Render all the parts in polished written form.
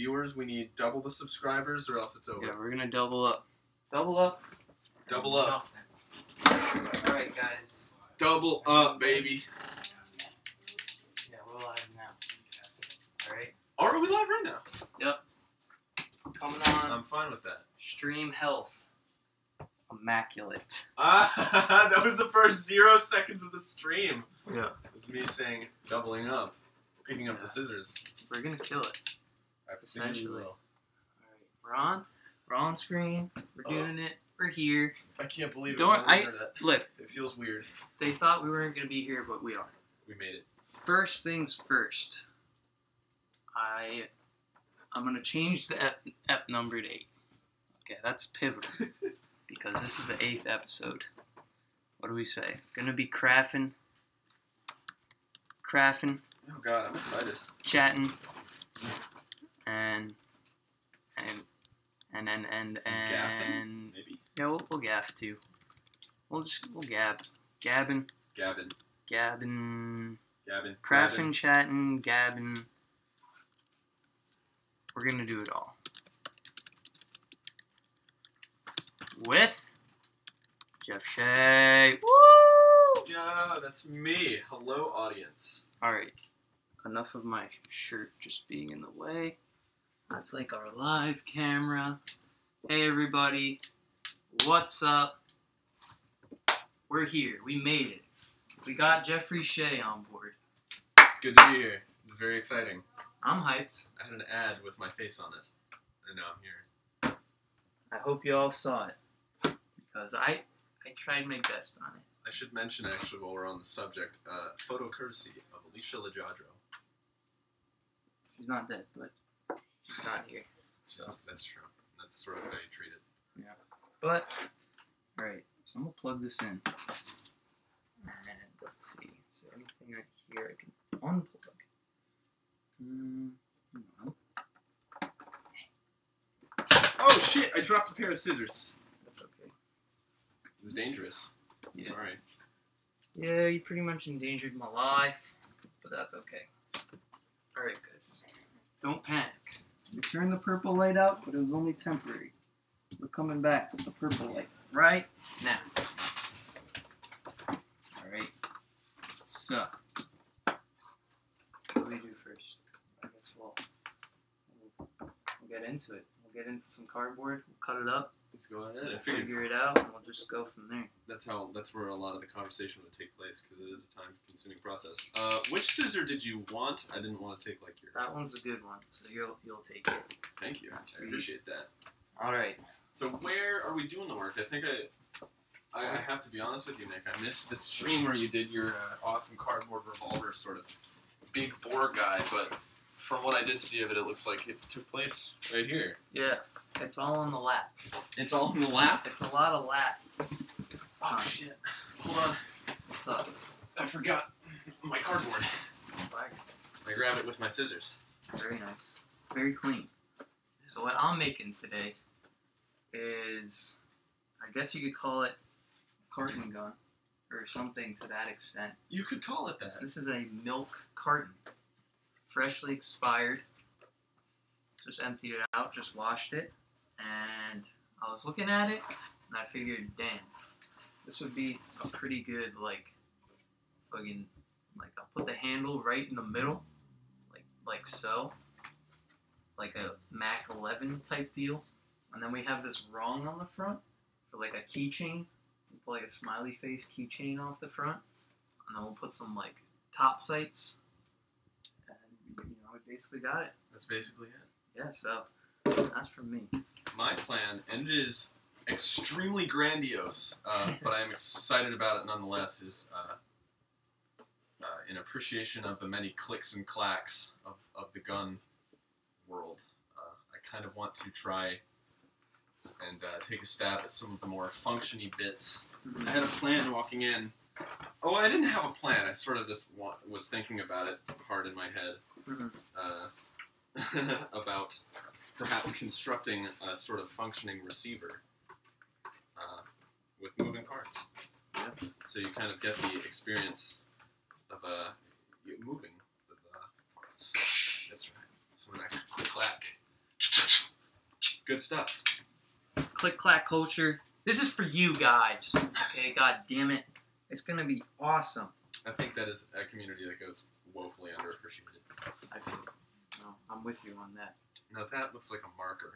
Viewers, we need double the subscribers or else it's over. Yeah, we're gonna double up. Double up. Double up. Alright, guys. Double up, baby. Yeah, we're live now. Alright. Are we live right now? Yep. Coming on. I'm fine with that. Stream health. Immaculate. That was the first 0 seconds of the stream. Yeah. It's me saying doubling up. Picking up the scissors. We're gonna kill it. Essentially. Will. Alright, we're on screen. We're doing it. We're here. I can't believe it. Don't look. It feels weird. They thought we weren't gonna be here, but we are. We made it. First things first. I'm gonna change the ep number to 8. Okay, that's pivotal because this is the 8th episode. What do we say? Gonna be craffin. Oh God, I'm excited. Chatting. And Gaffin? Maybe. Yeah, we'll gaff too. We'll gab. Gabbin. Craffin, chatting, gabbin. We're gonna do it all. With Jeff Shea. Woo! Yeah, that's me. Hello, audience. Alright. Enough of my shirt just being in the way. That's like our live camera. Hey everybody. What's up? We're here. We made it. We got Jeffrey Shea on board. It's good to be here. It's very exciting. I'm hyped. I had an ad with my face on it. And now I'm here. I hope you all saw it. Because I tried my best on it. I should mention, actually, while we're on the subject, photo courtesy of Alicia Lajadro. She's not dead, but she's not here. So that's true. That's sort of how you treat it. Yeah. But, alright, so I'm going to plug this in. And let's see. Is there anything right here I can unplug? No. Oh shit! I dropped a pair of scissors. That's okay. It's dangerous. Yeah. It's alright. Yeah, you pretty much endangered my life. But that's okay. Alright, guys. Don't panic. We turned the purple light out, but it was only temporary. We're coming back with the purple light right now. Alright. So, what do we do first? I guess we'll get into it. We'll get into some cardboard. We'll cut it up. Let's go ahead. We'll I figured figure it out, and we'll just go from there. that's where a lot of the conversation would take place, because it is a time-consuming process. Which scissor did you want? I didn't want to take like your. That one's a good one, so you'll take it. Thank you. I appreciate that. All right. So where are we doing the work? I think I have to be honest with you, Nick. I missed the stream where you did your awesome cardboard revolver sort of big bore guy, but from what I did see of it, it looks like it took place right here. Yeah, it's all on the lap. It's all in the lap? It's a lot of lap. Oh, shit. Hold on. What's up? I forgot my cardboard. Swag. I grabbed it with my scissors. Very nice. Very clean. So what I'm making today is, I guess you could call it a carton gun, or something to that extent. You could call it that. This is a milk carton. Freshly expired. Just emptied it out, just washed it, and I was looking at it, and I figured, damn, this would be a pretty good, like, fucking, like, I'll put the handle right in the middle, like so, like a Mac 11 type deal, and then we have this rung on the front for, like, a keychain. We'll put, like, a smiley face keychain off the front, and then we'll put some, like, top sights, and, you know, we basically got it. That's basically it. Yeah, so that's from me. My plan, and it is extremely grandiose, but I am excited about it nonetheless, is in appreciation of the many clicks and clacks of the gun world. I kind of want to try and take a stab at some of the more functiony bits. Mm-hmm. I had a plan walking in. Oh, I didn't have a plan. I sort of just was thinking about it hard in my head. Mm-hmm. About perhaps constructing a sort of functioning receiver with moving parts. Yep. So you kind of get the experience of moving with parts. That's right. So when I click clack, Good stuff. Click clack culture. This is for you guys. Okay, god damn it. It's gonna be awesome. I think that is a community that goes woefully underappreciated. I think. No, I'm with you on that. Now that looks like a marker.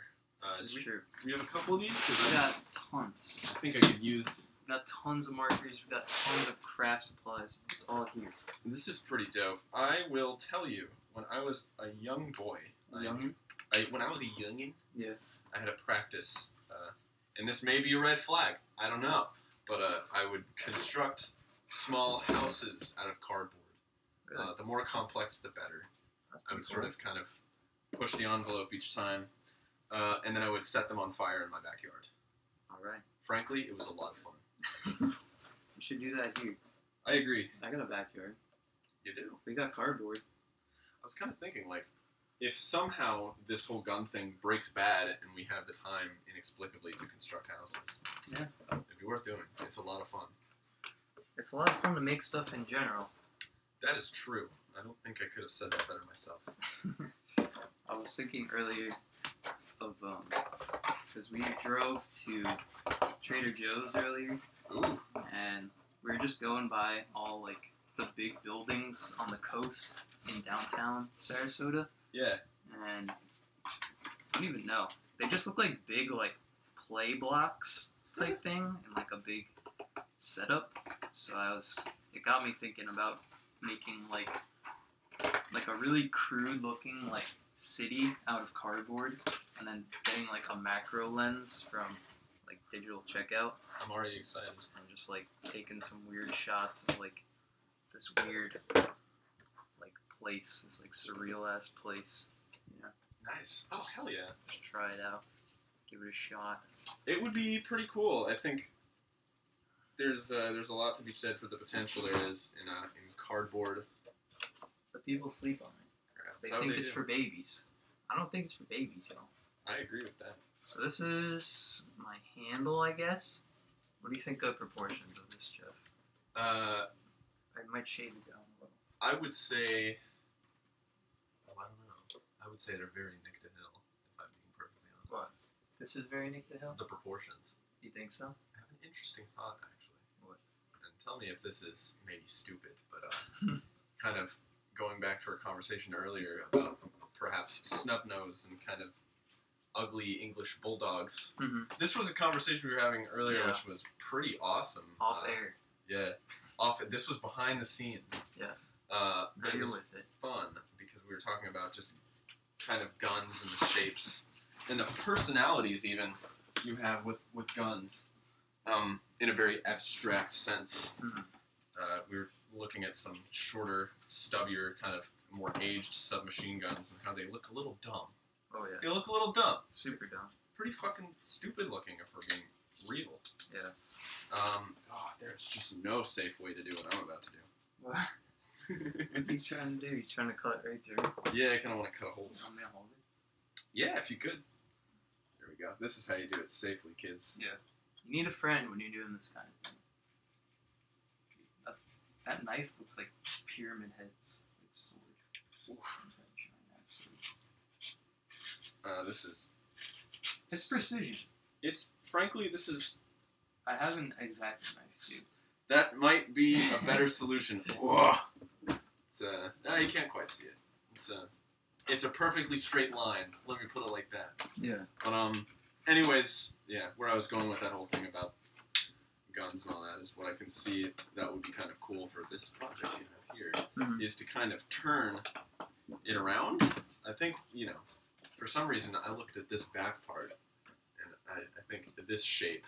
This is true. We have a couple of these? We got tons. I think I could use... We got tons of markers. We got tons of craft supplies. It's all here. This is pretty dope. I will tell you, when I was a young boy... when I was a youngin', yeah, I had a practice, and this may be a red flag, I don't know, but I would construct small houses out of cardboard. Really? The more complex, the better. I would cool. sort of kind of push the envelope each time, and then I would set them on fire in my backyard. Alright. Frankly, it was a lot of fun. You should do that here. I agree. I got a backyard. You do? We got cardboard. I was kind of thinking, like, if somehow this whole gun thing breaks bad and we have the time inexplicably to construct houses, yeah, it'd be worth doing. It's a lot of fun. It's a lot of fun to make stuff in general. That is true. I don't think I could have said that better myself. I was thinking earlier of, because we drove to Trader Joe's earlier, Ooh. and we were just going by all, like, the big buildings on the coast in downtown Sarasota. Yeah. And I don't even know. They just look like big, like, play blocks type thing and, like, a big setup. So it got me thinking about making, like a really crude looking, like, city out of cardboard and then getting, like, a macro lens from, like, digital checkout. I'm already excited. And just, like, taking some weird shots of, like, this weird, like, place, this, like, surreal-ass place, you know? Nice. Oh, hell yeah. Just try it out. Give it a shot. It would be pretty cool. I think there's a lot to be said for the potential there is in cardboard. But people sleep on it. They think it's for babies. I don't think it's for babies, y'all. I agree with that. So this is my handle, I guess. What do you think of proportions of this, Jeff? I might shade it down a little. I would say... Well, I don't know. I would say they're very Nick Dahill, if I'm being perfectly honest. What? This is very Nick Dahill? The proportions. You think so? I have an interesting thought, actually. What? And tell me if this is maybe stupid, but kind of going back to our conversation earlier about perhaps snub nose and kind of ugly English bulldogs. Mm-hmm. This was a conversation we were having earlier, Yeah. which was pretty awesome. Off air. Yeah. This was behind the scenes. Yeah. It was with it. fun because we were talking about just kind of guns and the shapes and the personalities even you have with guns in a very abstract sense. Mm-hmm. We were looking at some shorter, stubbier, kind of more aged submachine guns and how they look a little dumb. Oh, yeah. They look a little dumb. Super dumb. Pretty fucking stupid looking if we're being real. Yeah. There's just no safe way to do what I'm about to do. What? What are you trying to do? You trying to cut right through? Yeah, I kind of want to cut a hole. You want me to hold it? Yeah, if you could. There we go. This is how you do it safely, kids. Yeah. You need a friend when you're doing this kind of thing. That knife looks like pyramid heads. Like sword. This is... It's precision. Frankly, this is... I have an exact knife, too. That might be a better solution. Whoa! It's no, you can't quite see it. It's a perfectly straight line. Let me put it like that. Yeah. But anyways, yeah, where I was going with that whole thing about guns and all that is what I can see that would be kind of cool for this project you have here, is to kind of turn it around. I think, for some reason I looked at this back part and I think that this shape,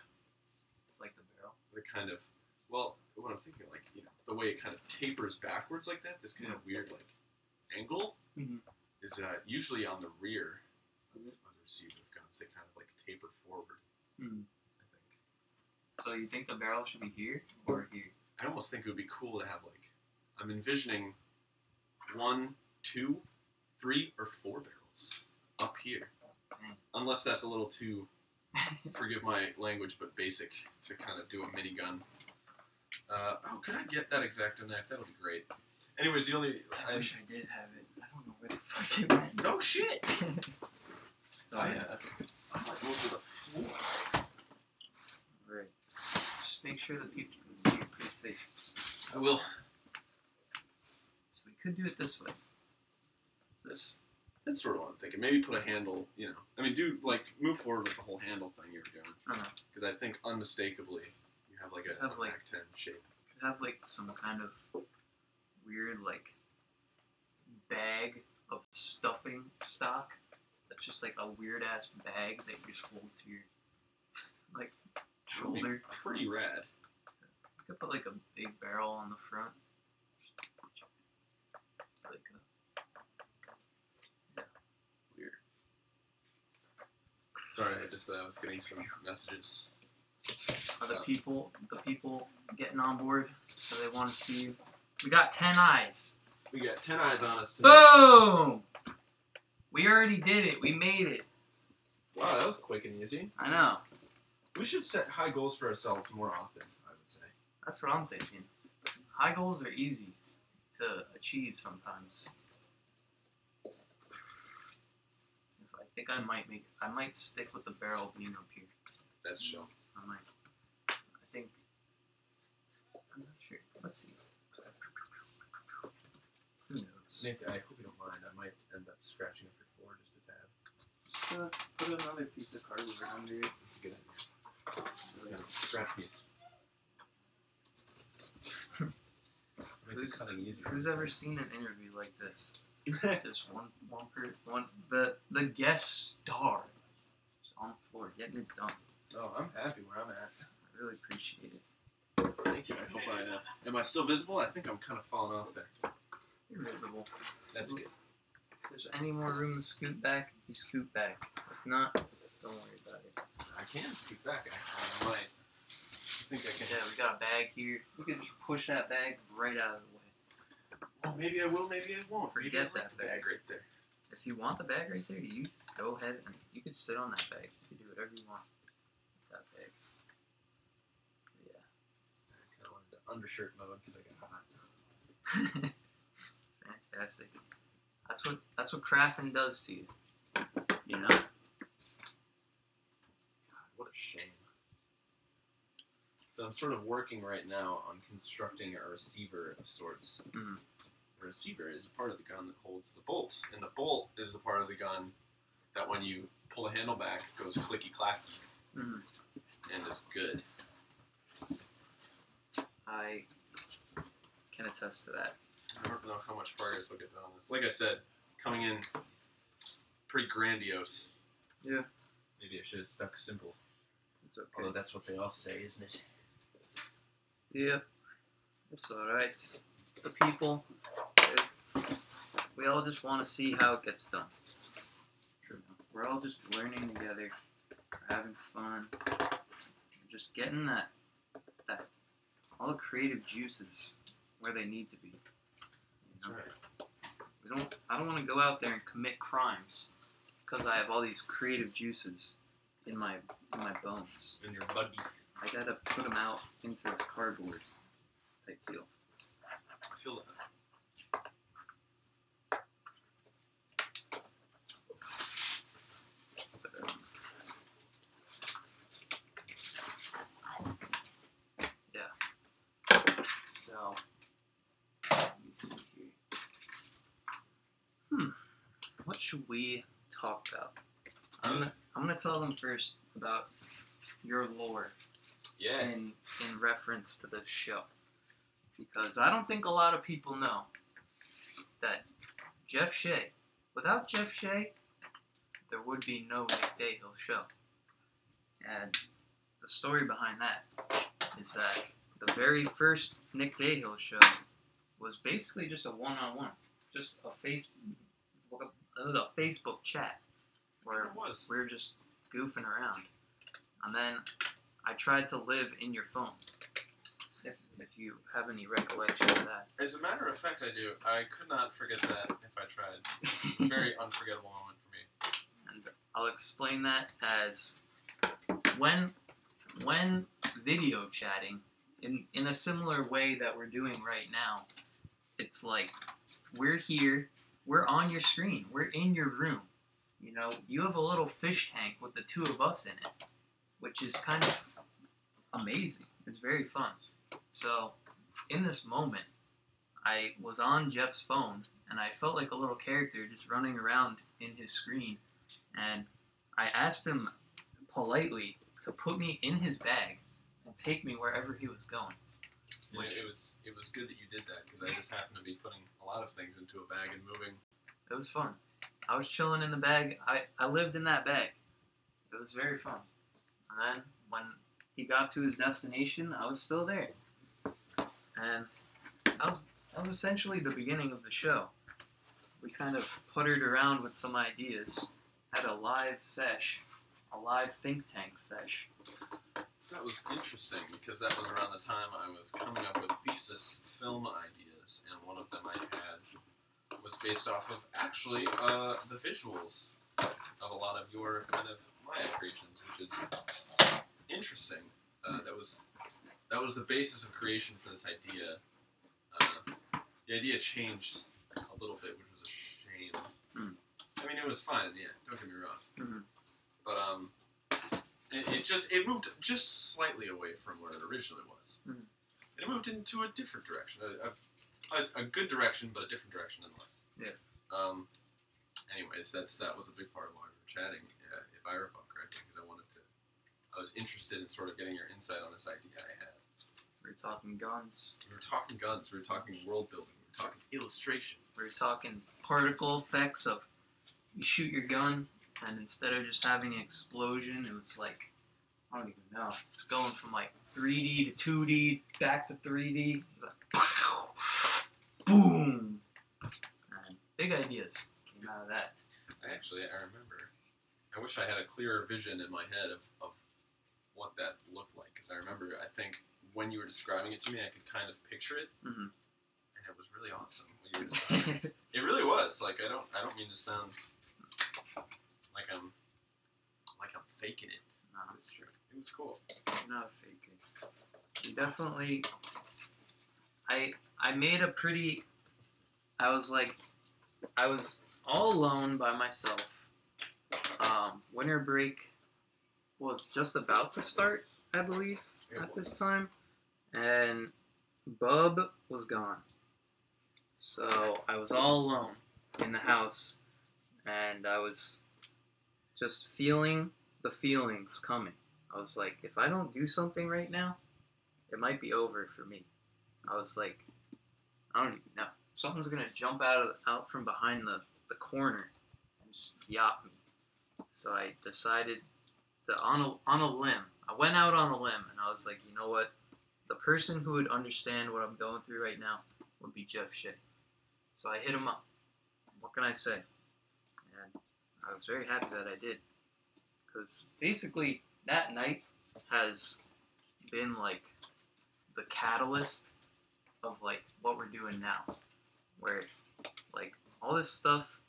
it's like the barrel. the kind of, well, what I'm thinking, like, the way it kind of tapers backwards like that, this kind of weird, like, angle, is usually on the rear of the receiver of guns. They kind of, like, taper forward, I think. So you think the barrel should be here or here? I almost think it would be cool to have, like, I'm envisioning 1, 2, 3, or 4 barrels up here. Dang. Unless that's a little too, forgive my language, but basic to kind of do a minigun. Could I get that X-Acto knife? That would be great. Anyways, the only... I wish I did have it. I don't know where the fuck it went. No shit! So, sure that people can see your pretty face. I will. So we could do it this way. That's sort of what I'm thinking. Maybe put a handle, you know. I mean, move forward with the whole handle thing you were doing. Because I think unmistakably you have like a Mac-10 shape. You could have like some kind of weird like bag of stuffing stock. That's just like a weird ass bag that you just hold to your like shoulder. Pretty rad. You could put like a big barrel on the front. Like weird. Sorry, I was getting some messages. Are the people getting on board? So they want to see you. We got 10 eyes. We got 10 eyes on us tonight. Boom! We already did it. We made it. Wow, that was quick and easy. I know. We should set high goals for ourselves more often, I would say. That's what I'm thinking. High goals are easy to achieve sometimes. I think I might make it. I might stick with the barrel being up here. That's chill. I might. I think. I'm not sure. Let's see. Who knows? Nick, I hope you don't mind. I might end up scratching up your floor just a tad. Put another piece of cardboard under it. That's a good idea. Scratch piece. Who's ever seen an interview like this? Just one the guest star just on the floor getting it done. Oh, I'm happy where I'm at. I really appreciate it. Thank you. I hope am I still visible? I think I'm kind of falling off there. You're visible. That's good. If there's any more room to scoot back, you scoot back. If not, don't worry about it. I can scoot back, actually. I might. I think I can. Yeah, we got a bag here. You can just push that bag right out of the way. Oh, maybe I will, maybe I won't. Forget that bag right there. If you want the bag right there, you go ahead and you can sit on that bag. You can do whatever you want with that bag. But yeah. I kind of wanted to undershirt mode because I got hot. Fantastic. That's what craffin does to you. You know? God, what a shame. So I'm sort of working right now on constructing a receiver of sorts. Mm-hmm. The receiver is a part of the gun that holds the bolt, and the bolt is the part of the gun that when you pull the handle back goes clicky-clacky, and is good. I can attest to that. I don't know how much progress we'll get done on this. Like I said, coming in pretty grandiose. Yeah. Maybe I should have stuck simple. It's okay. Although that's what they all say, isn't it? Yeah. It's alright. The people, we all just want to see how it gets done. True. We're all just learning together. We're having fun. We're just getting that all the creative juices where they need to be. That's right. I don't want to go out there and commit crimes because I have all these creative juices in my bones. In your body. I gotta put them out into this cardboard type deal. I feel that. Yeah. So, let me see here. What should we talk about? I'm gonna tell them first about your lore. Yeah. In reference to this show. Because I don't think a lot of people know that Jeff Shea, without Jeff Shea, there would be no Nick Dahill show. And the story behind that is that the very first Nick Dahill show was basically just a one-on-one. Just a Facebook chat where we were just goofing around. And then I tried to live in your phone, if you have any recollection of that. As a matter of fact, I do. I could not forget that if I tried. Very unforgettable moment for me. And I'll explain that as when video chatting, in a similar way that we're doing right now, it's like we're here, we're on your screen, we're in your room. You know, you have a little fish tank with the two of us in it, which is kind of amazing It's very fun. So, in this moment, I was on Jeff's phone, and I felt like a little character just running around in his screen, and I asked him politely to put me in his bag and take me wherever he was going. Yeah, it was good that you did that, because I just happened to be putting a lot of things into a bag and moving. It was fun. I was chilling in the bag. I lived in that bag. It was very fun. And then when he got to his destination, I was still there. And that was essentially the beginning of the show. We kind of puttered around with some ideas, had a live sesh, a live think tank sesh. That was interesting, because that was around the time I was coming up with thesis film ideas, and one of them I had was based off of actually the visuals of a lot of your kind of Maya creations, which is interesting. That was the basis of creation for this idea. The idea changed a little bit, which was a shame. I mean, it was fine in the end, don't get me wrong. It moved just slightly away from where it originally was. And it moved into a different direction. A good direction, but a different direction nonetheless. Yeah. Anyways, that was a big part of why we were chatting, if I recall correctly, because I was interested in sort of getting your insight on this idea I had. We were talking guns. We were talking guns. We were talking world building. We were talking illustration. We were talking particle effects of you shoot your gun, and instead of just having an explosion, it was like, I don't even know. It's going from like 3D to 2D, back to 3D. Like, pow, boom! And big ideas came out of that. I remember. I wish I had a clearer vision in my head of what that looked like. Because I remember, I think, when you were describing it to me, I could kind of picture it. And it was really awesome when you were describing it. It really was. Like, I don't mean to sound like I'm faking it. No, it's true. It was cool. I'm not faking. You definitely. I made a pretty. I was all alone by myself. Winter break was just about to start, I believe, at this time, and Bub was gone. So I was all alone in the house, and I was just feeling the feelings coming. I was like, if I don't do something right now, it might be over for me. I was like, I don't even know. Something's gonna jump out from behind the corner and just yap me. So I decided to on a limb. I went out on a limb, and I was like, you know what? The person who would understand what I'm going through right now would be Jeff Shea. So I hit him up. What can I say? And I was very happy that I did. Because basically, that night has been like the catalyst of like what we're doing now. Where like all this stuff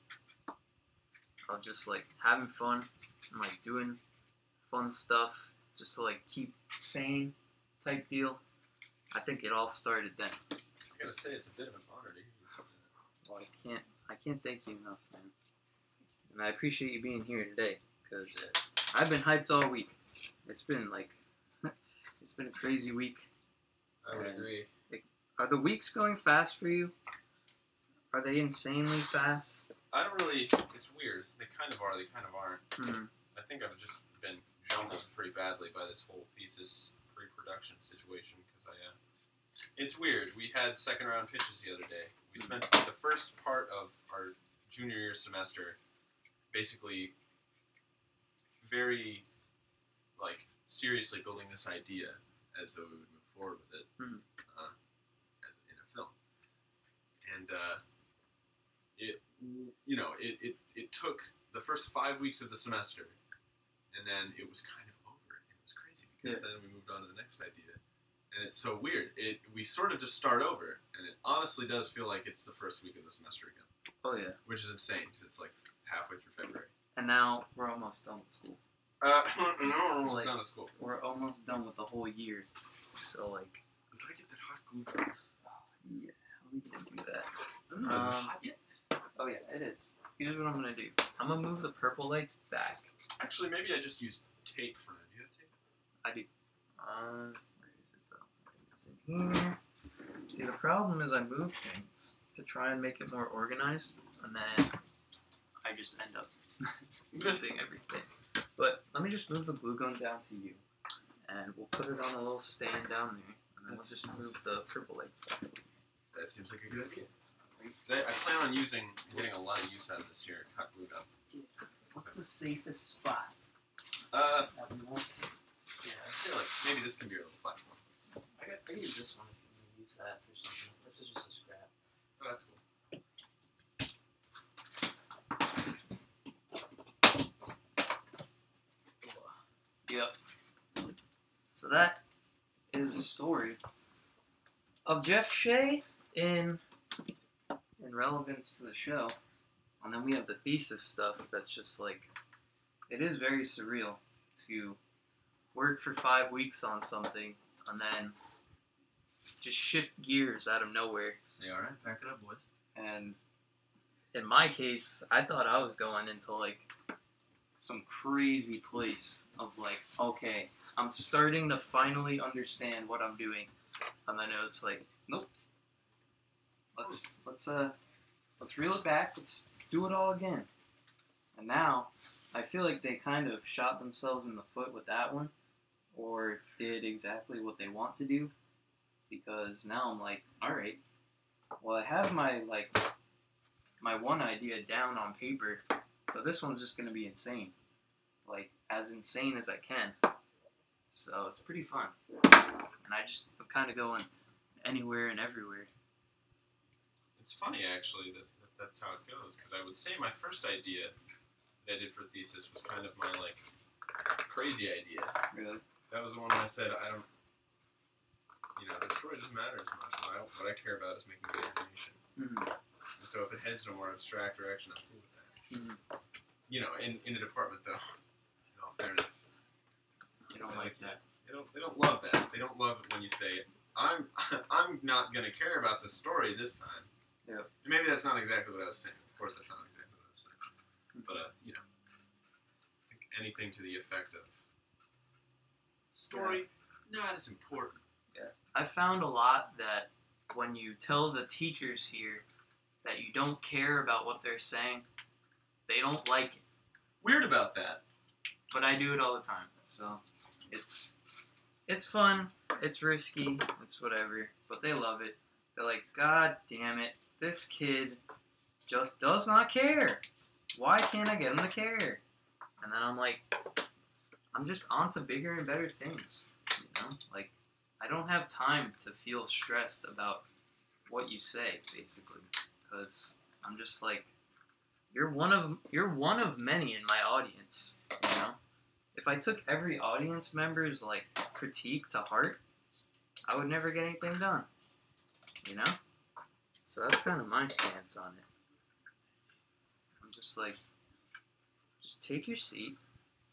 of just like having fun and like doing fun stuff just to like keep sane type deal. I think it all started then. I gotta say, it's a bit of an honor to hear you say that. Well, I can't thank you enough, man. And I appreciate you being here today, because I've been hyped all week. It's been like, it's been a crazy week. I would agree. Are the weeks going fast for you? Are they insanely fast? I don't really, it's weird. They kind of are, they kind of aren't. I think I've just been jumbled pretty badly by this whole thesis pre-production situation, because it's weird. We had second round pitches the other day. We spent the first part of our junior year semester basically very, like, seriously building this idea as though we would move forward with it as in a film. And it took the first 5 weeks of the semester, and then it was kind of over. It was crazy, because then we moved on to the next idea. And it's so weird. We sort of just start over, and it honestly does feel like it's the first week of the semester again. Oh, yeah. Which is insane, because it's like halfway through February. And now we're almost done with school. No, we're almost done with school. We're almost done with the whole year. So, like... I'm trying to get that hot glue gun. Oh, yeah. How are we going to do that? I don't know, is it hot yet? Oh, yeah, it is. Here's what I'm going to do. I'm going to move the purple lights back. Actually, maybe I just use tape for now. Do you have tape? I do. Where is it, though? It's in here. See, the problem is I move things to try and make it more organized, and then I just end up missing everything. But let me just move the glue gun down to you, and we'll put it on a little stand down there, and then we'll just move the purple legs back. That seems like a good idea. I plan on getting a lot of use out of this here hot glue gun. What's the safest spot? Yeah, I'd say like maybe this can be your little platform. I can use this one if you want to use that for something. This is just a scrap. Oh, that's cool. Yep. So that is the story of Jeff Shea in relevance to the show. And then we have the thesis stuff that's just like, it is very surreal to work for 5 weeks on something and then just shift gears out of nowhere. Say, all right, pack it up, boys. And in my case, I thought I was going into like some crazy place of like, okay, I'm starting to finally understand what I'm doing. And then it was like, nope. Let's reel it back. Let's do it all again. And now, I feel like they kind of shot themselves in the foot with that one, or did exactly what they want to do, because now I'm like, all right, well, I have my one idea down on paper, so this one's just gonna be insane, like as insane as I can. So it's pretty fun, and I'm kind of going anywhere and everywhere. It's funny actually that's how it goes, because I would say my first idea that I did for thesis was kind of my like crazy idea. Really? That was the one where I said I don't, the story doesn't matter as much. What I care about is making good animation. Mm-hmm. And so if it heads in a more abstract direction, I'm cool with that. Mm-hmm. In the department though, in all fairness, You don't like that. They don't love that. They don't love it when you say, I'm not gonna care about the story this time. Yeah. And maybe that's not exactly what I was saying. Of course, that's not exactly what I was saying. But I think anything to the effect of story, not as important. Yeah. I found a lot that when you tell the teachers here that you don't care about what they're saying, they don't like it. Weird about that. But I do it all the time. So it's fun, it's risky, it's whatever. But they love it. They're like, God damn it, this kid just does not care. Why can't I get him to care? And then I'm like, I'm just on to bigger and better things. Like, I don't have time to feel stressed about what you say, basically. Because I'm just like, you're one of many in my audience, If I took every audience member's, critique to heart, I would never get anything done. So that's kind of my stance on it. I'm just like, just take your seat,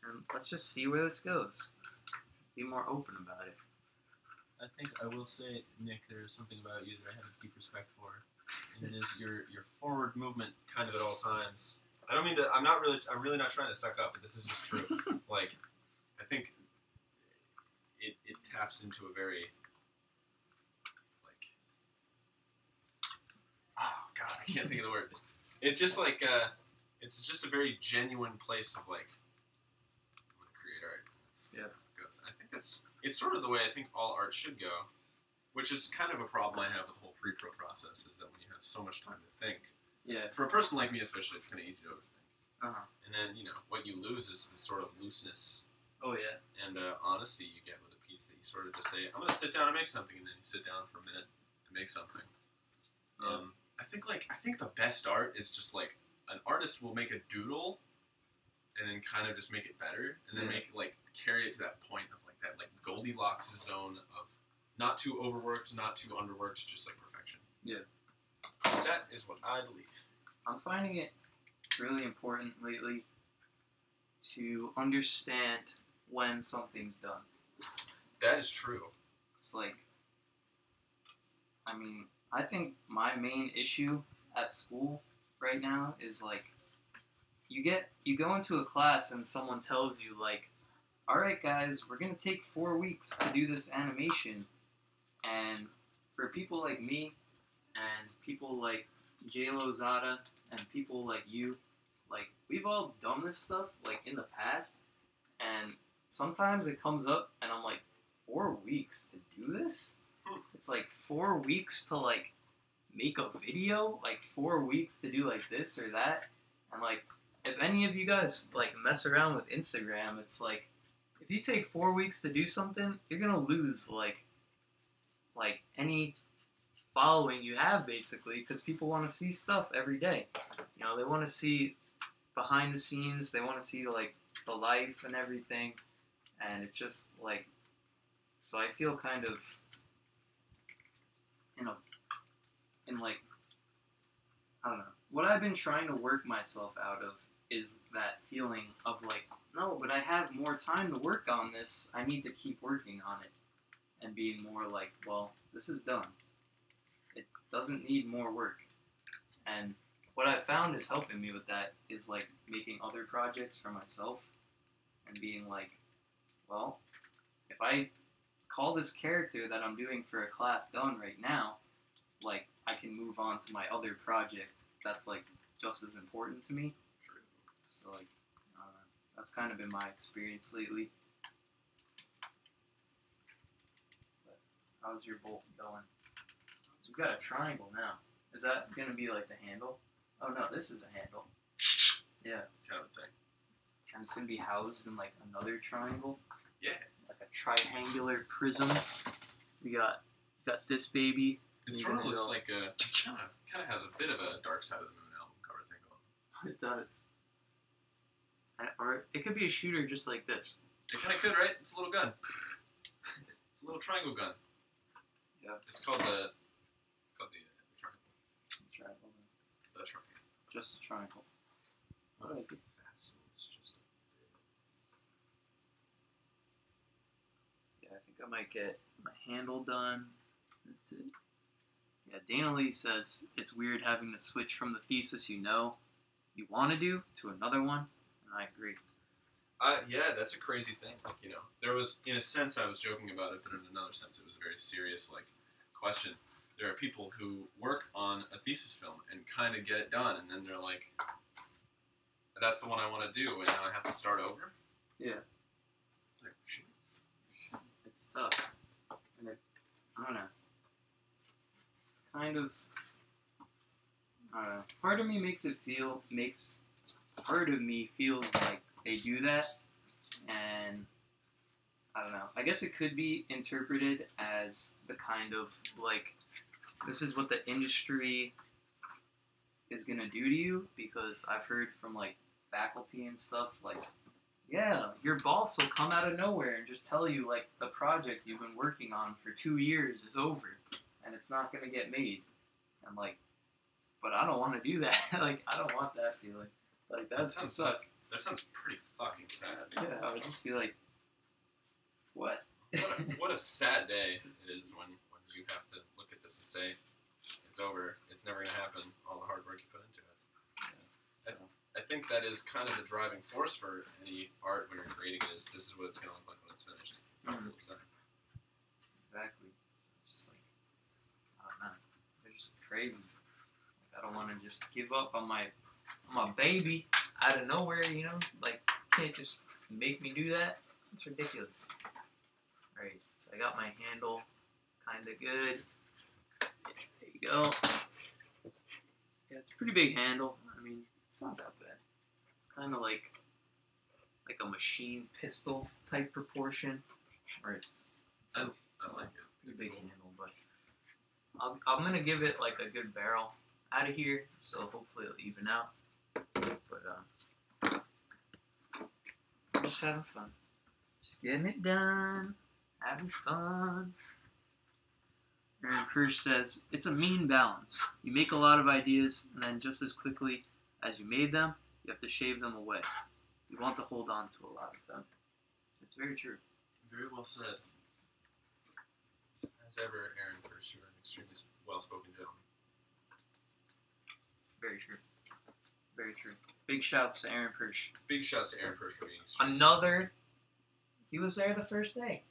and let's just see where this goes. Be more open about it. I think I will say, Nick, there is something about you that I have a deep respect for, and it is your forward movement kind of at all times. I don't mean to. I'm really not trying to suck up, but this is just true. I think it taps into a very oh god, I can't think of the word. It's just it's just a very genuine place of I'm gonna create art. Yeah. Goes. I think it's sort of the way I think all art should go, which is kind of a problem I have with the whole pre-pro process. Is that when you have so much time to think. Yeah. For a person like me, especially, it's kind of easy to overthink. Uh-huh. And then what you lose is the sort of looseness. Oh yeah. And honesty you get with a piece that you sort of just say, I'm gonna sit down and make something, and then you sit down for a minute and make something. Yeah. I think the best art is just an artist will make a doodle, and then kind of just make it better, and then carry it to that point of that Goldilocks zone of not too overworked, not too underworked, just perfection. Yeah. That is what I believe. I'm finding it really important lately to understand when something's done. That is true. It's I think my main issue at school right now is you go into a class and someone tells you all right guys, we're gonna take 4 weeks to do this animation, And for people like me, and people like J-Lo Zada, and people like you, like, we've all done this stuff, like, in the past, and sometimes it comes up, and I'm like, 4 weeks to do this? It's like 4 weeks to, like, make a video? Like, 4 weeks to do, like, this or that? And, like, if any of you guys, like, mess around with Instagram, it's like, if you take 4 weeks to do something, you're gonna lose, like any following you have, basically, because people want to see stuff every day. You know, they want to see behind the scenes, they want to see, like, the life and everything, and it's just, like, so I feel kind of, like, I don't know, what I've been trying to work myself out of is that feeling of, like, no, but I have more time to work on this, I need to keep working on it, and being more like, well, this is done. It doesn't need more work. And what I've found is helping me with that is, like, making other projects for myself and being like, well, if I call this character that I'm doing for a class done right now, like, I can move on to my other project that's, like, just as important to me. So, like, that's kind of been my experience lately. But how's your bolt going? So we've got a triangle now. Is that going to be, like, the handle? Oh, no, this is the handle. Yeah. Kind of thing. And it's going to be housed in, like, another triangle. Yeah. Like a triangular prism. We got this baby. It sort of looks like a, kind of has a bit of a Dark Side of the Moon album cover thing going on. It does. Or it could be a shooter just like this. It kind of could, right? It's a little gun. It's a little triangle gun. Yeah. It's called the triangle. Triangle. The triangle. Just a triangle. I like it. It's just Yeah, I think I might get my handle done. That's it. Yeah, Dana Lee says it's weird having to switch from the thesis you want to do to another one, and I agree. Yeah, that's a crazy thing. Like, you know, there was, in a sense, I was joking about it, but in another sense, it was a very serious, like, question. There are people who work on a thesis film and kind of get it done, and then they're like, that's the one I want to do, and now I have to start over? Yeah. Like, shit. It's tough. And I don't know. It's kind of, I don't know. Part of me part of me feels like they do that, and I don't know. I guess it could be interpreted as the kind of, like, this is what the industry is going to do to you, because I've heard from, like, faculty and stuff, like, yeah, your boss will come out of nowhere and just tell you, like, the project you've been working on for 2 years is over, and it's not going to get made. I'm like, but I don't want to do that. Like, I don't want that feeling. Like, that sucks. That sounds pretty fucking sad. Yeah, I would just be like, what? What a sad day it is when you have to look at this and say, it's over, it's never going to happen, all the hard work you put into it. So. I think that is kind of the driving force for any art when you're creating it, is this is what it's going to look like when it's finished. Exactly. So it's just like, I don't know. They're just crazy. Like, I don't want to just give up on my baby out of nowhere, you know? Like, you can't just make me do that. It's ridiculous. Alright, so I got my handle kind of good. There you go. Yeah, it's a pretty big handle. I mean, it's not that bad. It's kind of like a machine pistol type proportion, where it's I like it. It's a big handle, but I'm gonna give it like a good barrel out of here, so hopefully it'll even out. But I'm just having fun, just getting it done, having fun. Aaron Kirsch says, it's a mean balance. You make a lot of ideas, and then just as quickly as you made them, you have to shave them away. You want to hold on to a lot of them. It's very true. Very well said. As ever, Aaron Kirsch, you are an extremely well-spoken gentleman. Very true. Very true. Big shouts to Aaron Kirsch. Big shouts to Aaron Kirsch for being He was there the first day.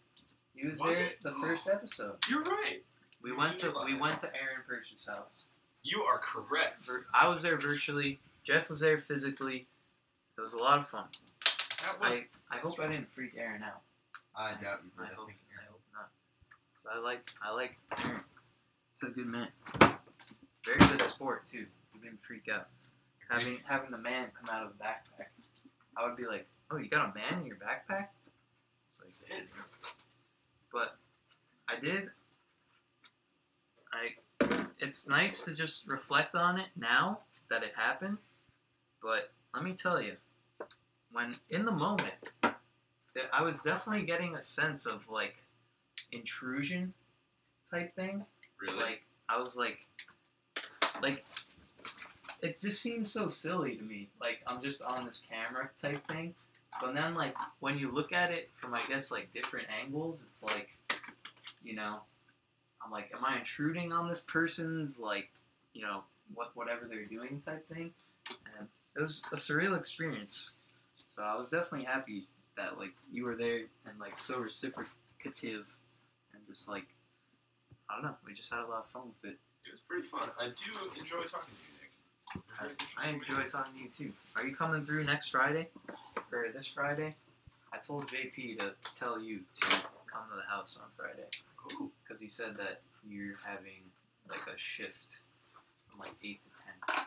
He was Was there it? the first episode. You're right. We went to Aaron Perch's house. You are correct. I was there virtually. Jeff was there physically. It was a lot of fun. That was. I hope I didn't freak Aaron out. I doubt you I did. hope not. So I like Aaron. He's a good man. Very good sport too. He didn't freak out. Having the man come out of the backpack, I would be like, "Oh, you got a man in your backpack?" It's like, but I did. It's nice to just reflect on it now that it happened. But let me tell you, when in the moment, I was definitely getting a sense of like intrusion type thing. Really? Like I was like it just seems so silly to me. Like I'm just on this camera type thing. But then like when you look at it from I guess like different angles, it's like, you know, I'm like, am I intruding on this person's like, you know, whatever they're doing type thing? And it was a surreal experience. So I was definitely happy that like you were there and like so reciprocative and just like, I don't know, we just had a lot of fun with it. It was pretty fun. I do enjoy talking to you, Nick. I enjoy talking to you too. Are you coming through next Friday? Or this Friday? I told JP to tell you to come to the house on Friday. Ooh. Because he said that you're having like a shift from like 8 to 10.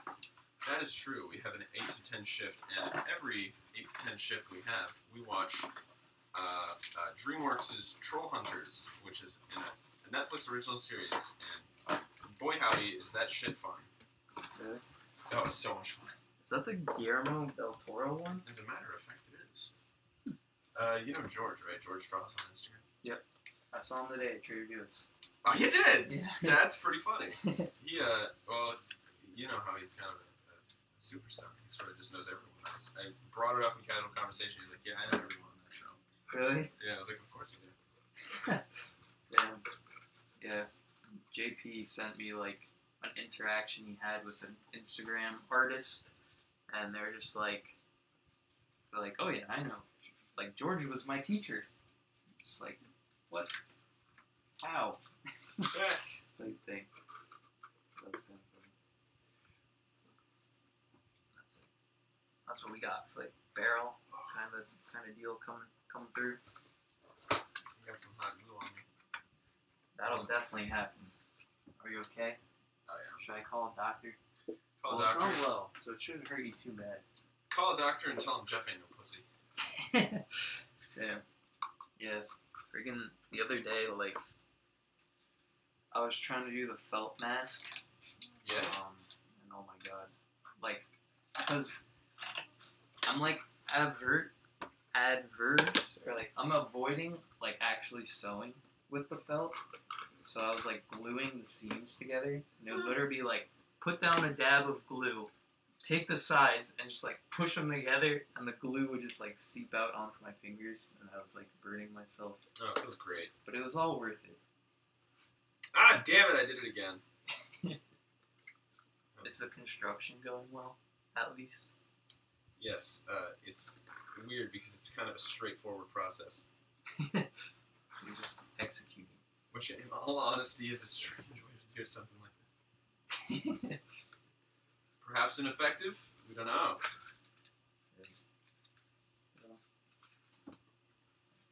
That is true. We have an 8 to 10 shift, and every 8 to 10 shift we have, we watch DreamWorks' Troll Hunters, which is a Netflix original series, and boy howdy, is that shit fun. Really? Oh, it's so much fun. Is that the Guillermo del Toro one? As a matter of fact, it is. You know George, right? George Frost on Instagram. Yep. I saw him today at Trader Joe's. Oh, you did? Yeah. That's pretty funny. He, well, you know how he's kind of a superstar. He sort of just knows everyone else. I brought it up in casual conversation. He's like, yeah, I know everyone on that show. Really? Yeah, I was like, of course you do. Yeah. JP sent me like an interaction he had with an Instagram artist, and they're like, oh yeah, I know. Like George was my teacher. It's just like, what? How? Type thing. That's kind of funny. That's it. That's what we got for like barrel kind of deal coming through. You got some hot glue on me. That'll definitely happen. Are you okay? Oh yeah. Should I call a doctor? Call a Well, doctor. it's not low, so it shouldn't hurt you too bad. Call a doctor and tell him Jeff ain't no pussy. Yeah. Friggin' the other day, like, I was trying to do the felt mask. Yeah. And oh my god. Like, because I'm like adverse, or like, I'm avoiding, like, actually sewing with the felt. So I was like gluing the seams together. And it would literally be like, put down a dab of glue, take the sides, and just like push them together, and the glue would just like seep out onto my fingers, and I was like burning myself. Oh, it was great. But it was all worth it. Ah, damn it! I did it again. Is the construction going well? At least. Yes, it's weird because it's kind of a straightforward process. You're just executing. Which, in all honesty, is a strange way to do something like this. Perhaps ineffective? We don't know.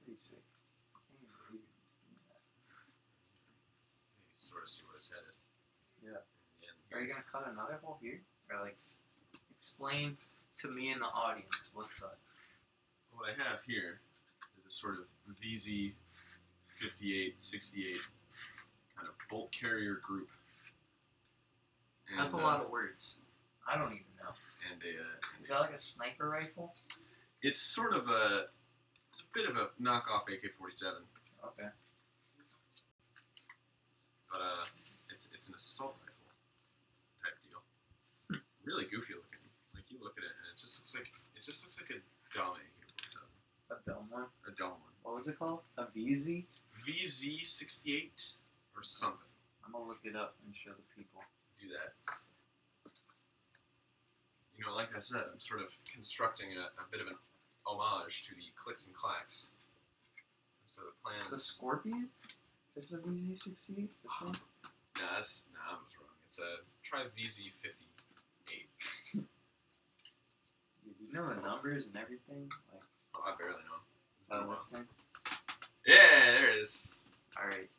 Pretty sick. I can't even believe you're doing that. Maybe sort of see where it's headed. Yeah. Yeah. Are you gonna cut another hole here? Or like, explain to me and the audience what's up. What I have here is a sort of VZ 58, 68 kind of bolt carrier group. And, That's a lot of words. I don't even know. And Is that like a sniper rifle? it's sort of it's a bit of a knockoff AK-47, Okay. but it's an assault rifle type deal. Really goofy looking. Like you look at it and it just looks like a dumb AK-47. A dumb one. A dumb one. What was it called? A VZ? VZ68 or something. I'm gonna look it up and show the people. Do that. You know, like I said, I'm sort of constructing a bit of an homage to the clicks and clacks. So the plan The is. Scorpion? This is a VZ68? This one? Nah, I was wrong. It's a try VZ58. Dude, you know the numbers and everything? Like, Oh, I barely know. It's been a while. this thing? Yeah, there it is. Alright.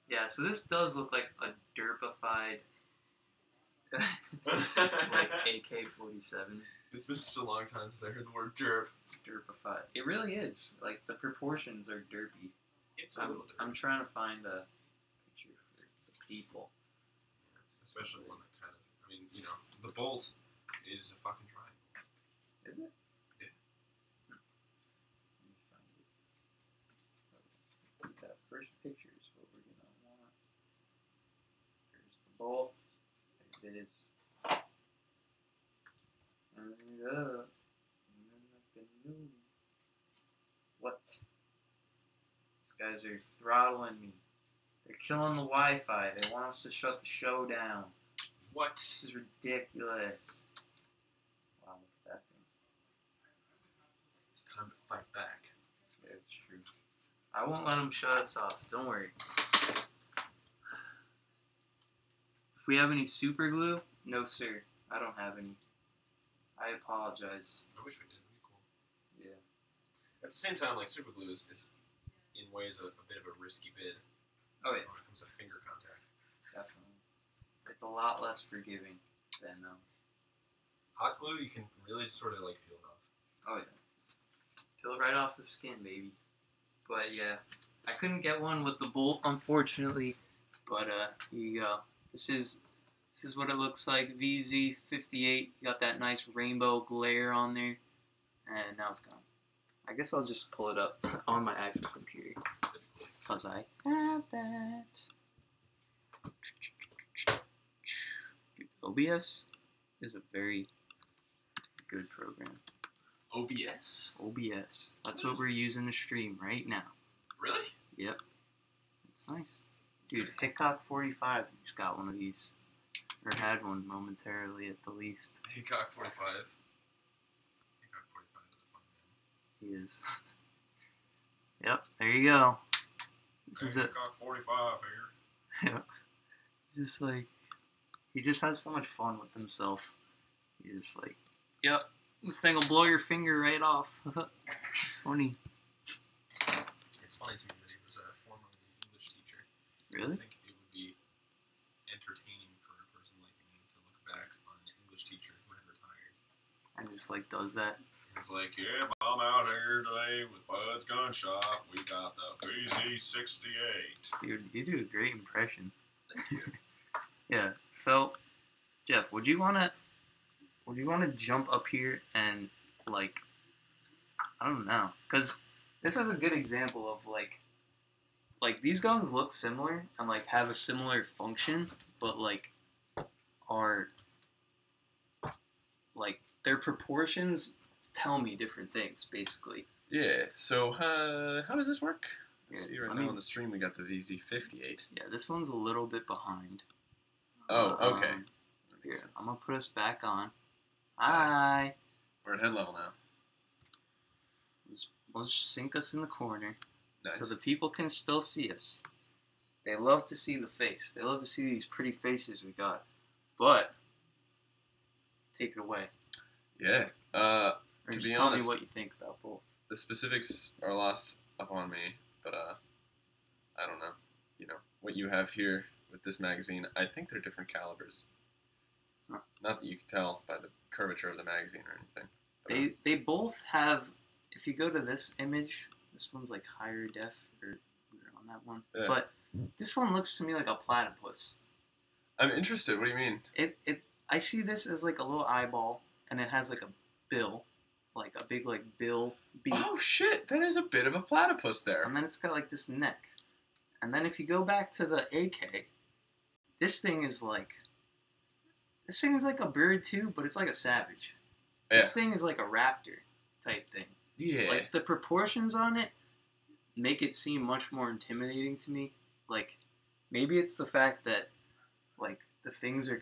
Yeah, so this does look like a derpified, like, AK-47. It's been such a long time since I heard the word derp. Derpified. It really is. Like, the proportions are derpy. It's a little derp. I'm trying to find a picture for the people. Especially one that kind of, I mean, you know, the bolt is a fucking triangle. Is it? Yeah. Let me find it. That first picture is what we're gonna want. Here's the bolt. There it is. Turn it up. What? These guys are throttling me. They're killing the Wi-Fi. They want us to shut the show down. What? This is ridiculous. Wow, look at that thing. It's time to fight back. Yeah, it's true. I won't let them shut us off. Don't worry. If we have any super glue, no sir. I don't have any. I apologize. I wish we did. That'd be cool. Yeah. At the same time, like, super glue is in ways a bit of a risky bid Oh yeah, when it comes to finger contact. definitely. It's a lot less forgiving than Hot glue, you can really sort of, like, peel it off. oh yeah. Peel right off the skin, baby. But yeah, I couldn't get one with the bolt, unfortunately. But here you go. This is what it looks like. VZ58. Got that nice rainbow glare on there, and now it's gone. I guess I'll just pull it up on my actual computer, because I have that. Dude, OBS is a very good program. OBS? OBS. That's what we're using to stream right now. Really? Yep. It's nice. Dude, Hickok45, he's got one of these. Or had one momentarily at the least. Hickok 45. Hickok 45 is a fun name. He is. Yep, there you go. This is it. Hickok 45 here. Yeah. Just like, he just has so much fun with himself. He's just like, yep, this thing will blow your finger right off. It's funny. It's funny to me that he was a former English teacher. Really? I think it would be entertaining for a person like me to look back on an English teacher who had retired. And just like does that. He's like, yeah, I'm out here today with Bud's Gun Shop. We got the VZ68. Dude, you do a great impression. Thank you. Yeah. So, Jeff, would you wanna jump up here and like, I don't know, cause this is a good example of like these guns look similar and like have a similar function, but like are like their proportions tell me different things basically. Yeah, so how does this work? Yeah, See, right I now mean- on the stream we got the VZ58. Yeah, this one's a little bit behind. Oh, okay. Um, That Here, makes sense. I'm gonna put us back on. Hi. We're at head level now. We'll just sink us in the corner Nice. so the people can still see us. They love to see the face. They love to see these pretty faces we got. But take it away. Yeah. Or To just be tell honest- me what you think about both. The specifics are lost upon me, but I don't know. You know what you have here with this magazine. I think they're different calibers. Huh. Not that you can tell by the curvature of the magazine or anything. But, They both have, if you go to this image, this one's like higher def, or we're on that one. Yeah. But this one looks to me like a platypus. I'm interested. What do you mean? I see this as like a little eyeball, and it has like a bill, like a big like bill beak. Oh shit! That is a bit of a platypus there. And then it's got like this neck. And then if you go back to the AK, this thing is like a bird too, but it's like a savage. Yeah. This thing is like a raptor type thing. Yeah. Like the proportions on it make it seem much more intimidating to me. Like maybe it's the fact that like the things are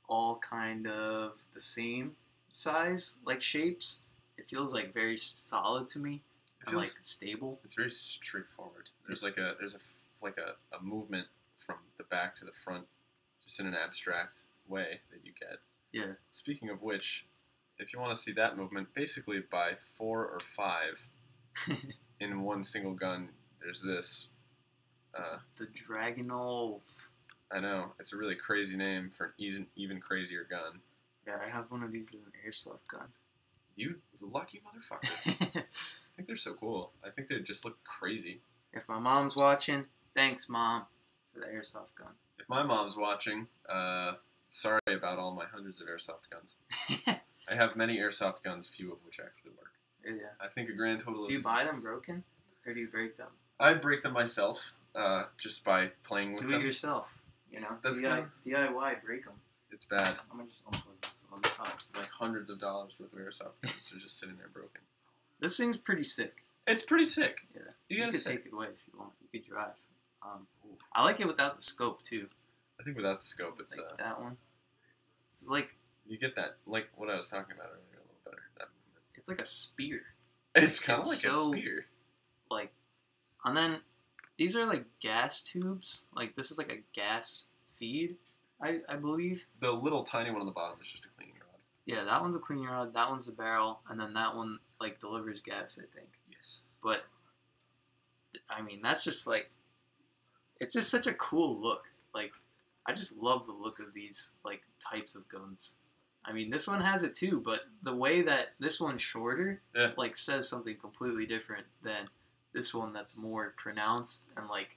all kind of the same size, like shapes. It feels like very solid to me. and like stable. It's very straightforward. There's a movement from the back to the front, just in an abstract way that you get. Yeah. Speaking of which, if you want to see that movement, basically buy 4 or 5 in one single gun. There's this. The Dragonov. I know, it's a really crazy name for an even crazier gun. Yeah, I have one of these as an airsoft gun. You lucky motherfucker. I think they're so cool. I think they just look crazy. If my mom's watching, thanks, Mom, for the airsoft gun. If my mom's watching, sorry about all my hundreds of airsoft guns. I have many airsoft guns, few of which actually work. Yeah. I think a grand total is... Do you buy them broken, or do you break them? I break them myself, just by playing with them. Do it yourself, you know? That's DIY, break them. It's bad. I'm going to just unplug this on the top. Like hundreds of dollars worth of airsoft guns are just sitting there broken. This thing's pretty sick. It's pretty sick. Yeah. You could take it away if you want. You could drive. I like it without the scope, too. I think without the scope, it's... Like that one. It's like... You get that, like what I was talking about earlier, a little better. That movement. It's like a spear. It's kind of like a spear. Like, and then these are like gas tubes. Like this is like a gas feed, I believe. The little tiny one on the bottom is just a cleaning rod. Yeah, that one's a cleaning rod. That one's a barrel, and then that one like delivers gas, I think. Yes. But I mean, that's just like, it's just such a cool look. Like, I just love the look of these like types of guns. I mean, this one has it too, but the way that this one's shorter, like, says something completely different than this one that's more pronounced and, like,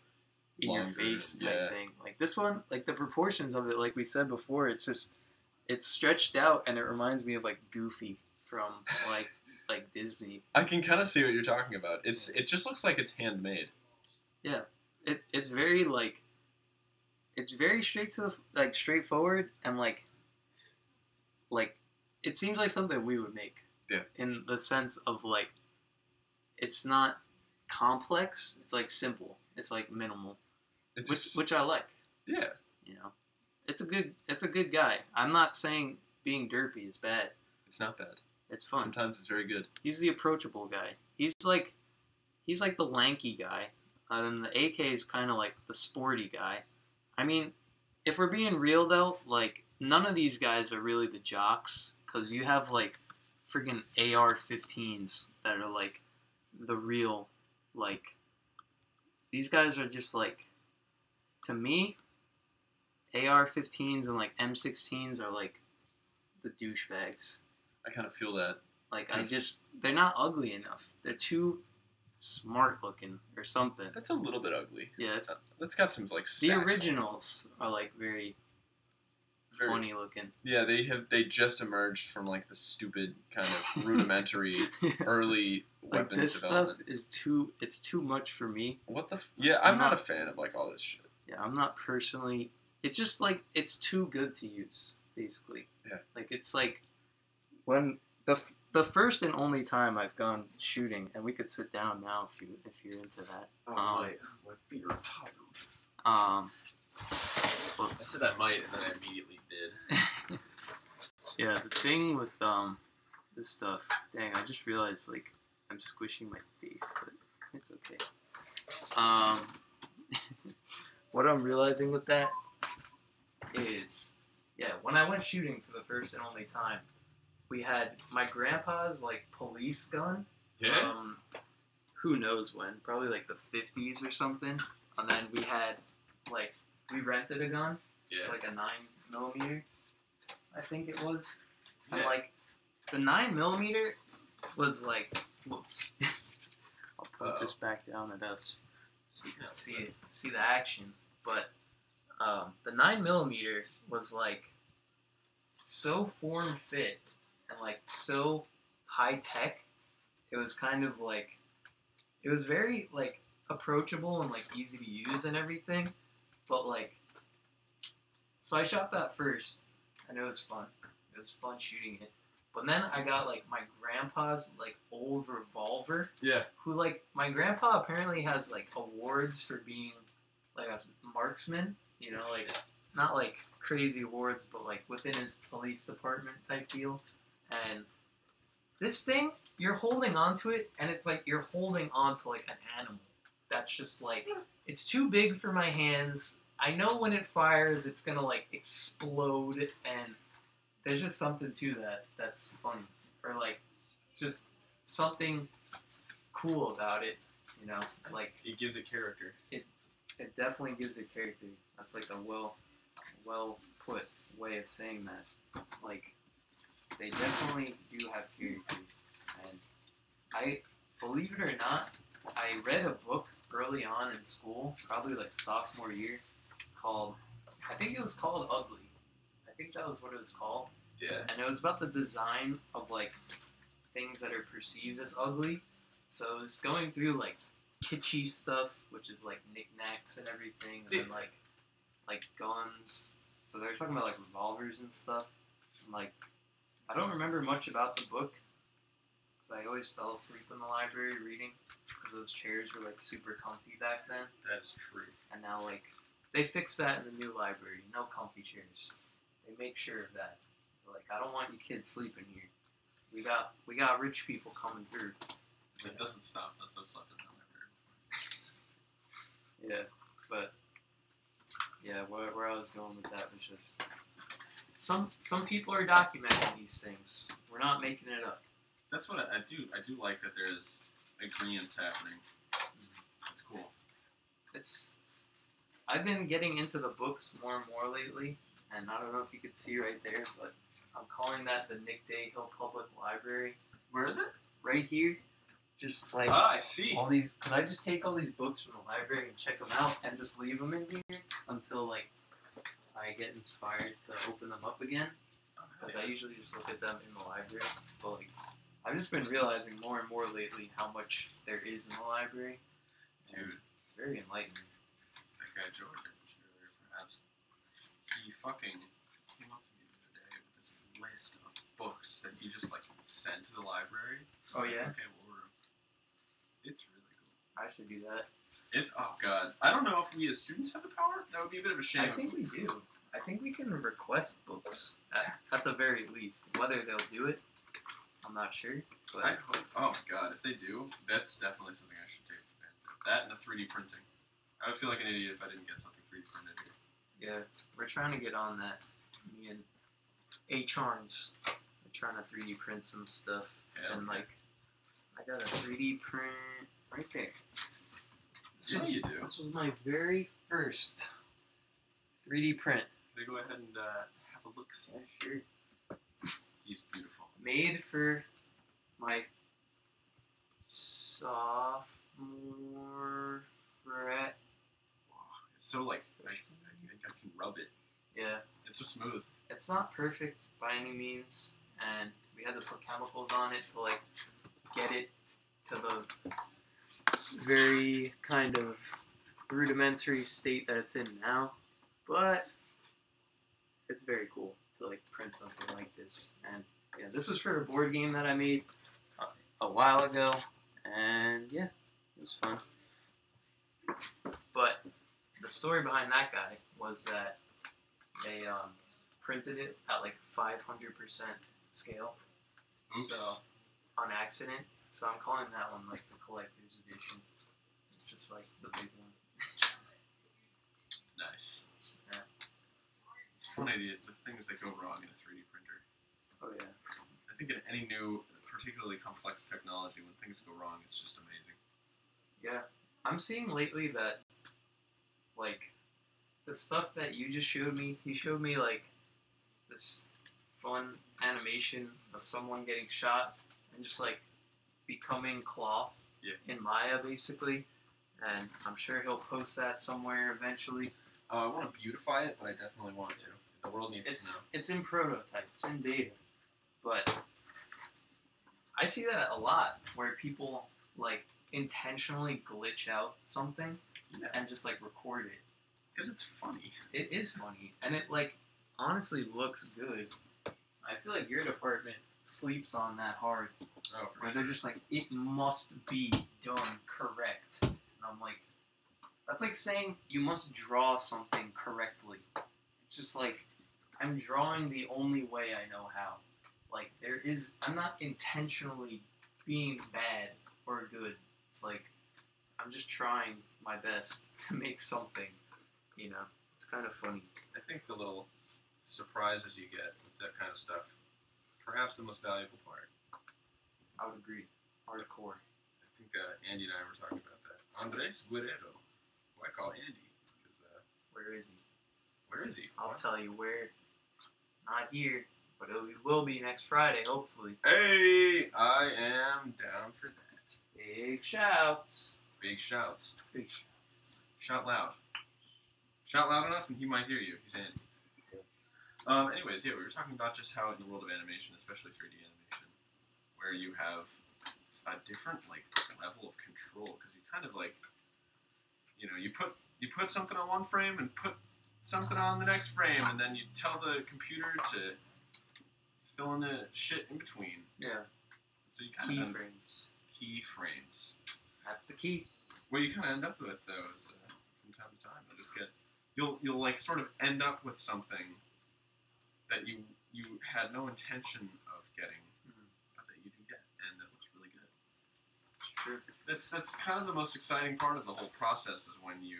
in your face type thing. Like, this one, like, the proportions of it, like we said before, it's just, it's stretched out, and it reminds me of, like, Goofy from, like Disney. I can kind of see what you're talking about. It just looks like it's handmade. Yeah. It's very, like, it's very straight to the, like, straightforward, and, like, it seems like something we would make. Yeah. In the sense of, like, it's not complex. It's, like, simple. It's, like, minimal. Which I like. Yeah. You know? It's a good guy. I'm not saying being derpy is bad. It's not bad. It's fun. Sometimes it's very good. He's the approachable guy. He's like the lanky guy. And the AK is kind of like the sporty guy. I mean, if we're being real, though, like, none of these guys are really the jocks, because you have, like, friggin' AR-15s that are, like, the real, like, these guys are just, like, to me, AR-15s and, like, M16s are, like, the douchebags. I kind of feel that. Like, they're not ugly enough. They're too smart looking or something. That's a little bit ugly. Yeah, that's got some, like, the originals are, like, very funny looking. Yeah, they just emerged from, like, the stupid kind of rudimentary early like, weapons this development. Stuff is too much for me. What the? Yeah, I'm not a fan of, like, all this shit. Yeah, I'm not personally. It's just like it's too good to use, basically. Yeah. Like it's like when the first and only time I've gone shooting, and we could sit down now if you're into that. My feet are tired. Whoops. I said I might, and then I immediately did. Yeah, the thing with this stuff. Dang, I just realized like I'm squishing my face, but it's okay. What I'm realizing with that is, yeah, when I went shooting for the first and only time, we had my grandpa's like police gun from who knows when, probably like the 50s or something, and then we had like we rented a gun. It's like a 9mm, I think it was. And like the 9mm was like, whoops. I'll put this back down at us so you can see the action. But the 9mm was like so form fit and like so high tech. It was kind of like, it was very like approachable and like easy to use and everything. But like, so I shot that first, and it was fun. It was fun shooting it. But then I got like my grandpa's like old revolver. Yeah. Who like my grandpa apparently has like awards for being like a marksman. You know, like not like crazy awards, but like within his police department type deal. And this thing you're holding onto it, and it's like you're holding onto like an animal. That's just like, it's too big for my hands. I know when it fires, it's gonna like explode, and there's just something to that that's funny, or like just something cool about it, you know? Like It gives it character. it definitely gives it character. That's like a well put way of saying that. Like they definitely do have character, and I believe it or not, I read a book early on in school, probably like sophomore year, called, I think it was called Ugly. I think that was what it was called. Yeah. And it was about the design of like things that are perceived as ugly. So it was going through like kitschy stuff, which is like knickknacks and everything, and then like guns. So they were talking about like revolvers and stuff. And, like, I don't remember much about the book because I always fell asleep in the library reading because those chairs were like super comfy back then. That is true. And now like they fixed that in the new library. No comfy chairs. They make sure of that. They're like, I don't want you kids sleeping here. We got rich people coming through. It doesn't stop us. I've slept in the library before. Yeah, but yeah, where I was going with that was just some people are documenting these things. We're not making it up. That's what I do. I do like that there's agreements happening. That's cool. I've been getting into the books more and more lately, and I don't know if you could see right there, but I'm calling that the Nick Dahill Public Library. Where is it? Right here. Just like I see. all these, cause I just take all these books from the library and check them out and just leave them in here until like I get inspired to open them up again. Because I usually just look at them in the library. But like, I've just been realizing more and more lately how much there is in the library. Dude, it's very enlightening. that guy George I mentioned earlier, perhaps, he fucking came up to me the other day with this list of books that he just like sent to the library. Oh yeah? Okay, we'll order them. It's really cool. I should do that. It's, oh god. I don't know if we as students have the power. That would be a bit of a shame. I think we do. I think we can request books at the very least. Whether they'll do it, I'm not sure. But I hope, oh my god, if they do, that's definitely something I should take advantage of. That and the 3D printing. I would feel like an idiot if I didn't get something 3D printed here. yeah, we're trying to get on that. Me and A. Charns are trying to 3D print some stuff. Yeah, And okay. like, I got a 3D print right there. Yeah, you do. This was my very first 3D print. Can I go ahead and have a look? Yeah, sure. He's beautiful. Made for my sophomore frat. Wow. It's so like, I can rub it. Yeah. It's so smooth. It's not perfect by any means, and we had to put chemicals on it to like get it to the very kind of rudimentary state that it's in now. But it's very cool to like print something like this. And yeah, this was for a board game that I made a while ago, and yeah, it was fun. But the story behind that guy was that they printed it at like 500% scale. Oops. So on accident. So I'm calling that one like the collector's edition. It's just like the big one. Nice. Yeah. It's funny the things that go wrong in a 3D printer. Oh yeah. I think in any new, particularly complex technology, when things go wrong, it's just amazing. Yeah. I'm seeing lately that like the stuff that you just showed me, he showed me like this fun animation of someone getting shot and just like becoming cloth in Maya basically. And I'm sure he'll post that somewhere eventually. I want to beautify it, but I definitely want to. The world needs to know. It's in prototype, it's in beta. But I see that a lot where people like intentionally glitch out something and just like record it. Because it's funny. It is funny. And it like honestly looks good. I feel like your department sleeps on that hard. Oh, for Where sure. they're just like, it must be done correct. And I'm like, that's like saying you must draw something correctly. It's just like, I'm drawing the only way I know how. Like, I'm not intentionally being bad or good. It's like I'm just trying my best to make something. You know, it's kind of funny. I think the little surprises you get with that kind of stuff, perhaps the most valuable part. I would agree. Hardcore. I think Andy and I were talking about that. Andres Guerrero, who I call Andy. Because, Where is he? where is he? I'll tell you where. Not here, but he will be next Friday, hopefully. Hey, I am down for that. Big shouts. Big shouts. Big shouts. Shout loud. Shout loud enough and he might hear you. He's Andy. Anyways, yeah, we were talking about just how in the world of animation, especially 3D animation, where you have a different level of control, because you kind of you put something on one frame and put something on the next frame, and then you tell the computer to fill in the shit in between. Yeah. So you kind of Keyframes. Keyframes. That's the key. What you kind of end up with though is from time to time you'll sort of end up with something that you had no intention of getting, but that you did get, and that looks really good. Sure. That's kind of the most exciting part of the whole process, is when you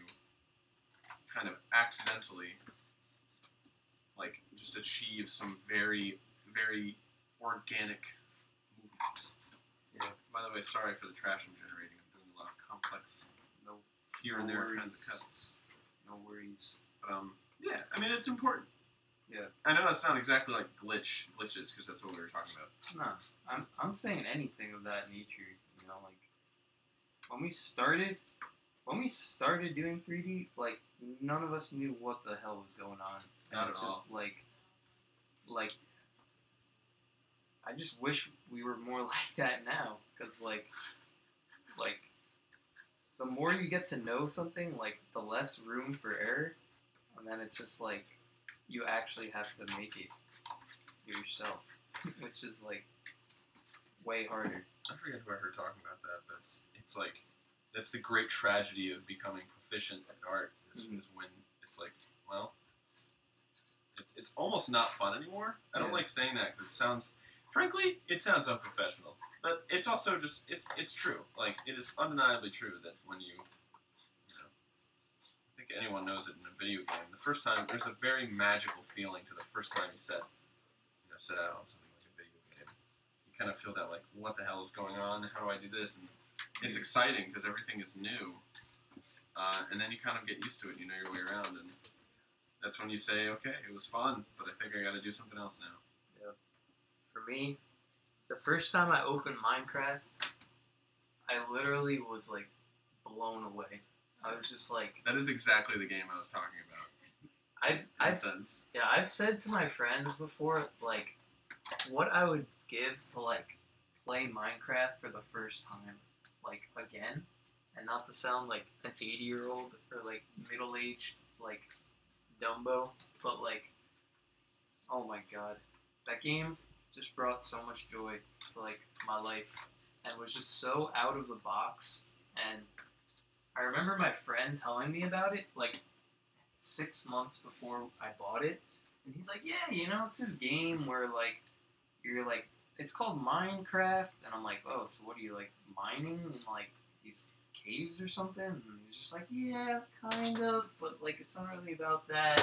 kind of accidentally just achieve some very, very organic movement. Yeah. By the way, sorry for the trash I'm generating. I'm doing a lot of complex here and there kinds of cuts. No worries. But yeah, I mean, it's important. Yeah. I know that's not exactly like glitches, because that's what we were talking about. No, I'm saying anything of that nature. You know, like when we started doing 3D, like none of us knew what the hell was going on. Not it's at all. just like I just wish we were more like that now, because like the more you get to know something, like the less room for error, and then it's just like you actually have to make it yourself, which is like way harder. I forget who I heard talking about that, but it's like that's the great tragedy of becoming proficient at art is when it's like, well, it's almost not fun anymore. I don't like saying that because it sounds unprofessional, but it's also just it's true. Like, it is undeniably true that when you know, I think anyone knows it in a video game, the first time there's a very magical feeling to the first time you set out on something like a video game. You kind of feel that, like, what the hell is going on? How do I do this? And it's exciting because everything is new, and then you kind of get used to it. You know your way around, and that's when you say, okay, it was fun, but I think I got to do something else now. Yeah. For me, the first time I opened Minecraft, I literally was like blown away. I was just like, that is exactly the game I was talking about. I've said to my friends before, like, what I would give to like play Minecraft for the first time, like again, and not to sound like an 80-year-old or like middle-aged like Dumbo, but like, oh my god, that game just brought so much joy to like my life, and was just so out of the box. And I remember my friend telling me about it like 6 months before I bought it, and he's like, yeah, you know, it's this game where like you're like, it's called Minecraft, and I'm like, oh, so what are you, like, mining in like these caves or something? And he's just like, yeah, kind of, but like it's not really about that.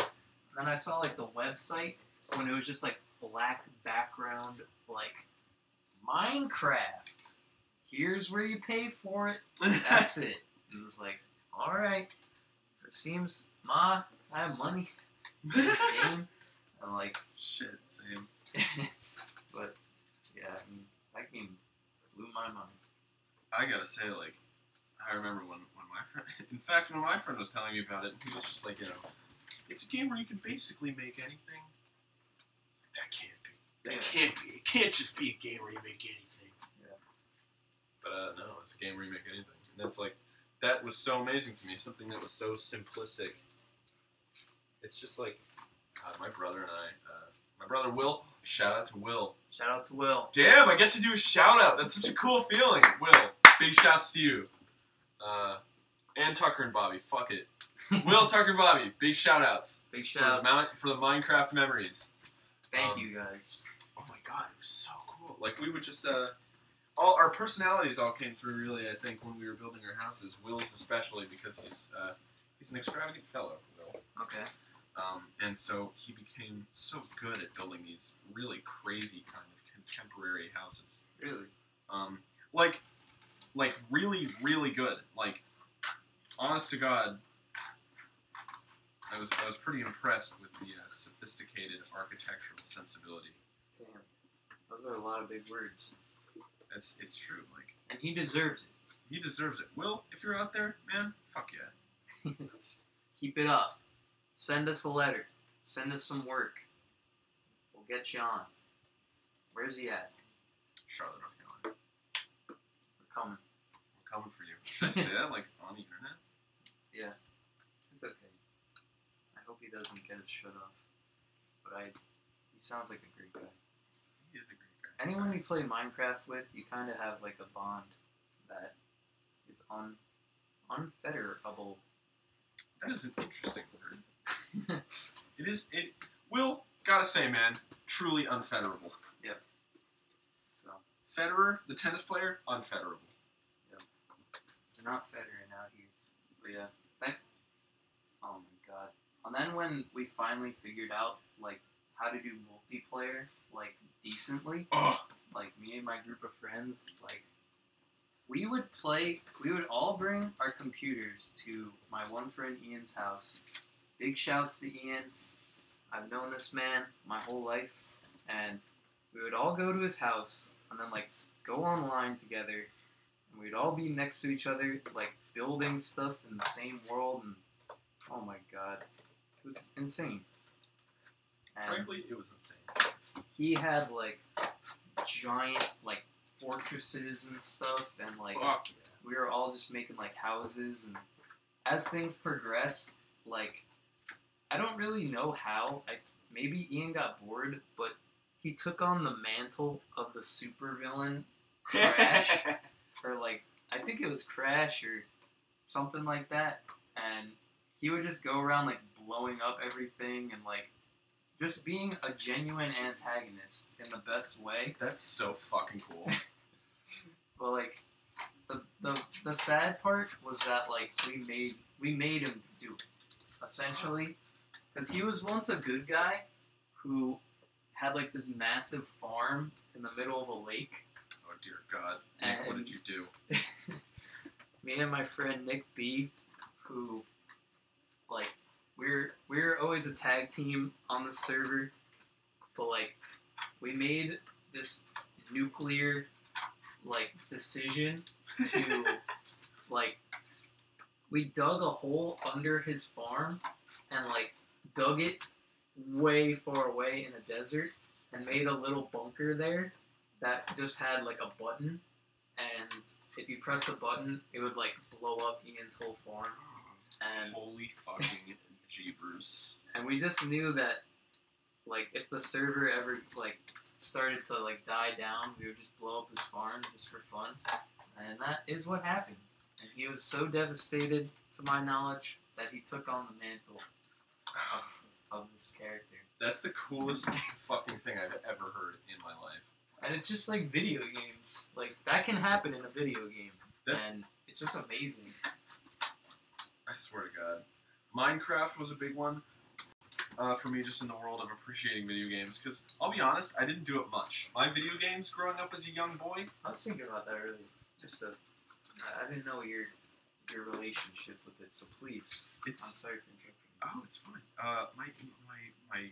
And then I saw like the website when it was just like black background, like, Minecraft, here's where you pay for it, that's it. And it was like, alright, it seems, I have money in this game. I'm like, shit, same. But yeah, I mean, that game blew my mind. I gotta say, like, I remember when my friend, in fact, when my friend was telling me about it, he was just like, you know, it's a game where you can basically make anything. That can't be. That can't be. It can't just be a game where you make anything. Yeah. But no, it's a game where you make anything. And that's like, that was so amazing to me. Something that was so simplistic. It's just like, my brother and I, my brother Will, shout out to Will. Shout out to Will. Damn, I get to do a shout out. That's such a cool feeling. Will, big shouts to you. And Tucker and Bobby, fuck it. Will, Tucker, and Bobby, big shout outs. Big shout outs. For the Minecraft memories. Thank you guys. Oh my god, it was so cool. Like, we would just, all our personalities all came through really. I think when we were building our houses, Will's especially because he's an extravagant fellow, Will. Okay. And so he became so good at building these really crazy kind of contemporary houses. Really? Like really, really good. Like, honest to God, I was pretty impressed with the sophisticated architectural sensibility. Damn. Those are a lot of big words. It's true. Like, and he deserves it. He deserves it. Will, if you're out there, man, fuck yeah. Keep it up. Send us a letter. Send us some work. We'll get you on. Where's he at? Charlotte, North Carolina. We're coming. We're coming for you. Should I say that, like, on the internet? Yeah. It's okay. I hope he doesn't get his shut off. But he sounds like a great guy. He is a great guy. Anyone you play Minecraft with, you kind of have, like, a bond that is unfetterable. That is an interesting word. Will, gotta say, man, truly unfetterable. Yep. So. Federer, the tennis player, unfetterable. Yep. They're not fettering out here. But yeah. Oh my god. And then when we finally figured out, like, how to do multiplayer, like, decently, like, me and my group of friends, like, we would all bring our computers to my one friend Ian's house. Big shouts to Ian. I've known this man my whole life. And we would all go to his house and then, like, go online together. And we'd all be next to each other, like, building stuff in the same world. And, oh my god. It was insane. And frankly, it was insane. he had, like, giant, like, fortresses and stuff. And, like, Fuck yeah. we were all just making, like, houses. And as things progressed, like, I don't really know how. Maybe Ian got bored, but he took on the mantle of the supervillain Crash. Or, like, I think it was Crash or something like that. And he would just go around, like, blowing up everything and, like, just being a genuine antagonist in the best way. That's so fucking cool. But, like, the sad part was that, like, we made him do it, essentially. Because he was once a good guy who had, like, this massive farm in the middle of a lake. Oh, dear God. Nick, what did you do? Me and my friend Nick B, who, like, we're always a tag team on the server. But, like, we made this nuclear, like, decision to, like, we dug a hole under his farm and, like, dug it way far away in a desert and made a little bunker there that just had, like, a button, and if you press the button, it would, like, blow up Ian's whole farm. And holy fucking jeepers. And we just knew that, like, if the server ever, like, started to, like, die down, we would just blow up his farm just for fun. And that is what happened. And he was so devastated, to my knowledge, that he took on the mantle of this character. That's the coolest fucking thing I've ever heard in my life. And it's just like video games. Like, that can happen in a video game. And it's just amazing. I swear to God. Minecraft was a big one for me, just in the world of appreciating video games. Because, I'll be honest, I didn't do it much. My video games growing up as a young boy... I was thinking about that earlier. I didn't know your relationship with it, so please. I'm sorry for interrupting. Oh, it's fine. My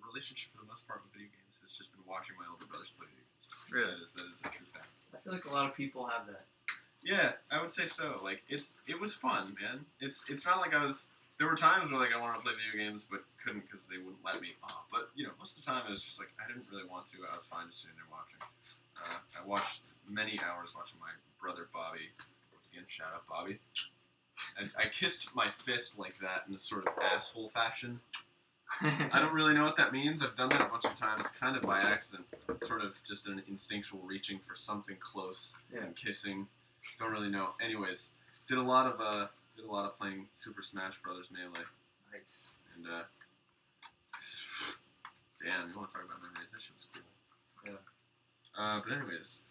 relationship for the most part with video games has just been watching my older brothers play video games. Really? That is a true fact. I feel like a lot of people have that. Yeah, I would say so. Like, it was fun, man. It's not like there were times where, like, I wanted to play video games but couldn't because they wouldn't let me. But, you know, most of the time it was just like, I didn't really want to. I was fine just sitting there watching. I watched many hours watching my brother Bobby. Once again, shout out Bobby. I kissed my fist like that in a sort of asshole fashion. I don't really know what that means. I've done that a bunch of times, kind of by accident. Sort of just an instinctual reaching for something close and kissing. Don't really know. Anyways, did a lot of playing Super Smash Brothers Melee. Nice. And damn, you want to talk about memories? That shit was cool. Yeah. But anyways,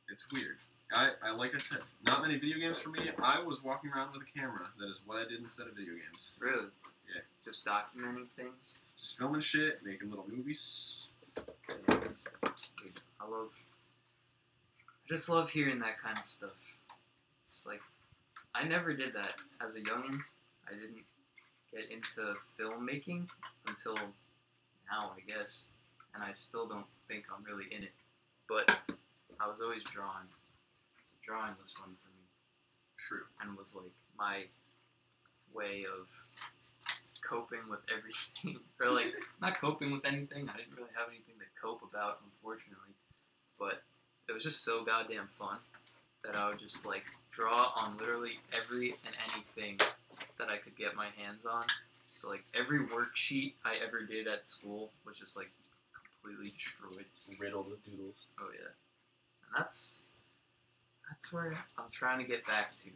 It's weird. I like I said, not many video games for me. I was walking around with a camera. That is what I did instead of video games. Really? Yeah. Just documenting things? Just filming shit, making little movies. I just love hearing that kind of stuff. It's like, I never did that as a youngin'. I didn't get into filmmaking until now, I guess. And I still don't think I'm really in it. But I was always drawing. So drawing was fun for me. True. And was like my way of coping with everything. Or like, not coping with anything. I didn't really have anything to cope about, unfortunately. But it was just so goddamn fun that I would just like draw on literally every and anything that I could get my hands on. So like every worksheet I ever did at school was just like completely destroyed. Riddled with doodles. Oh yeah. And that's where I'm trying to get back to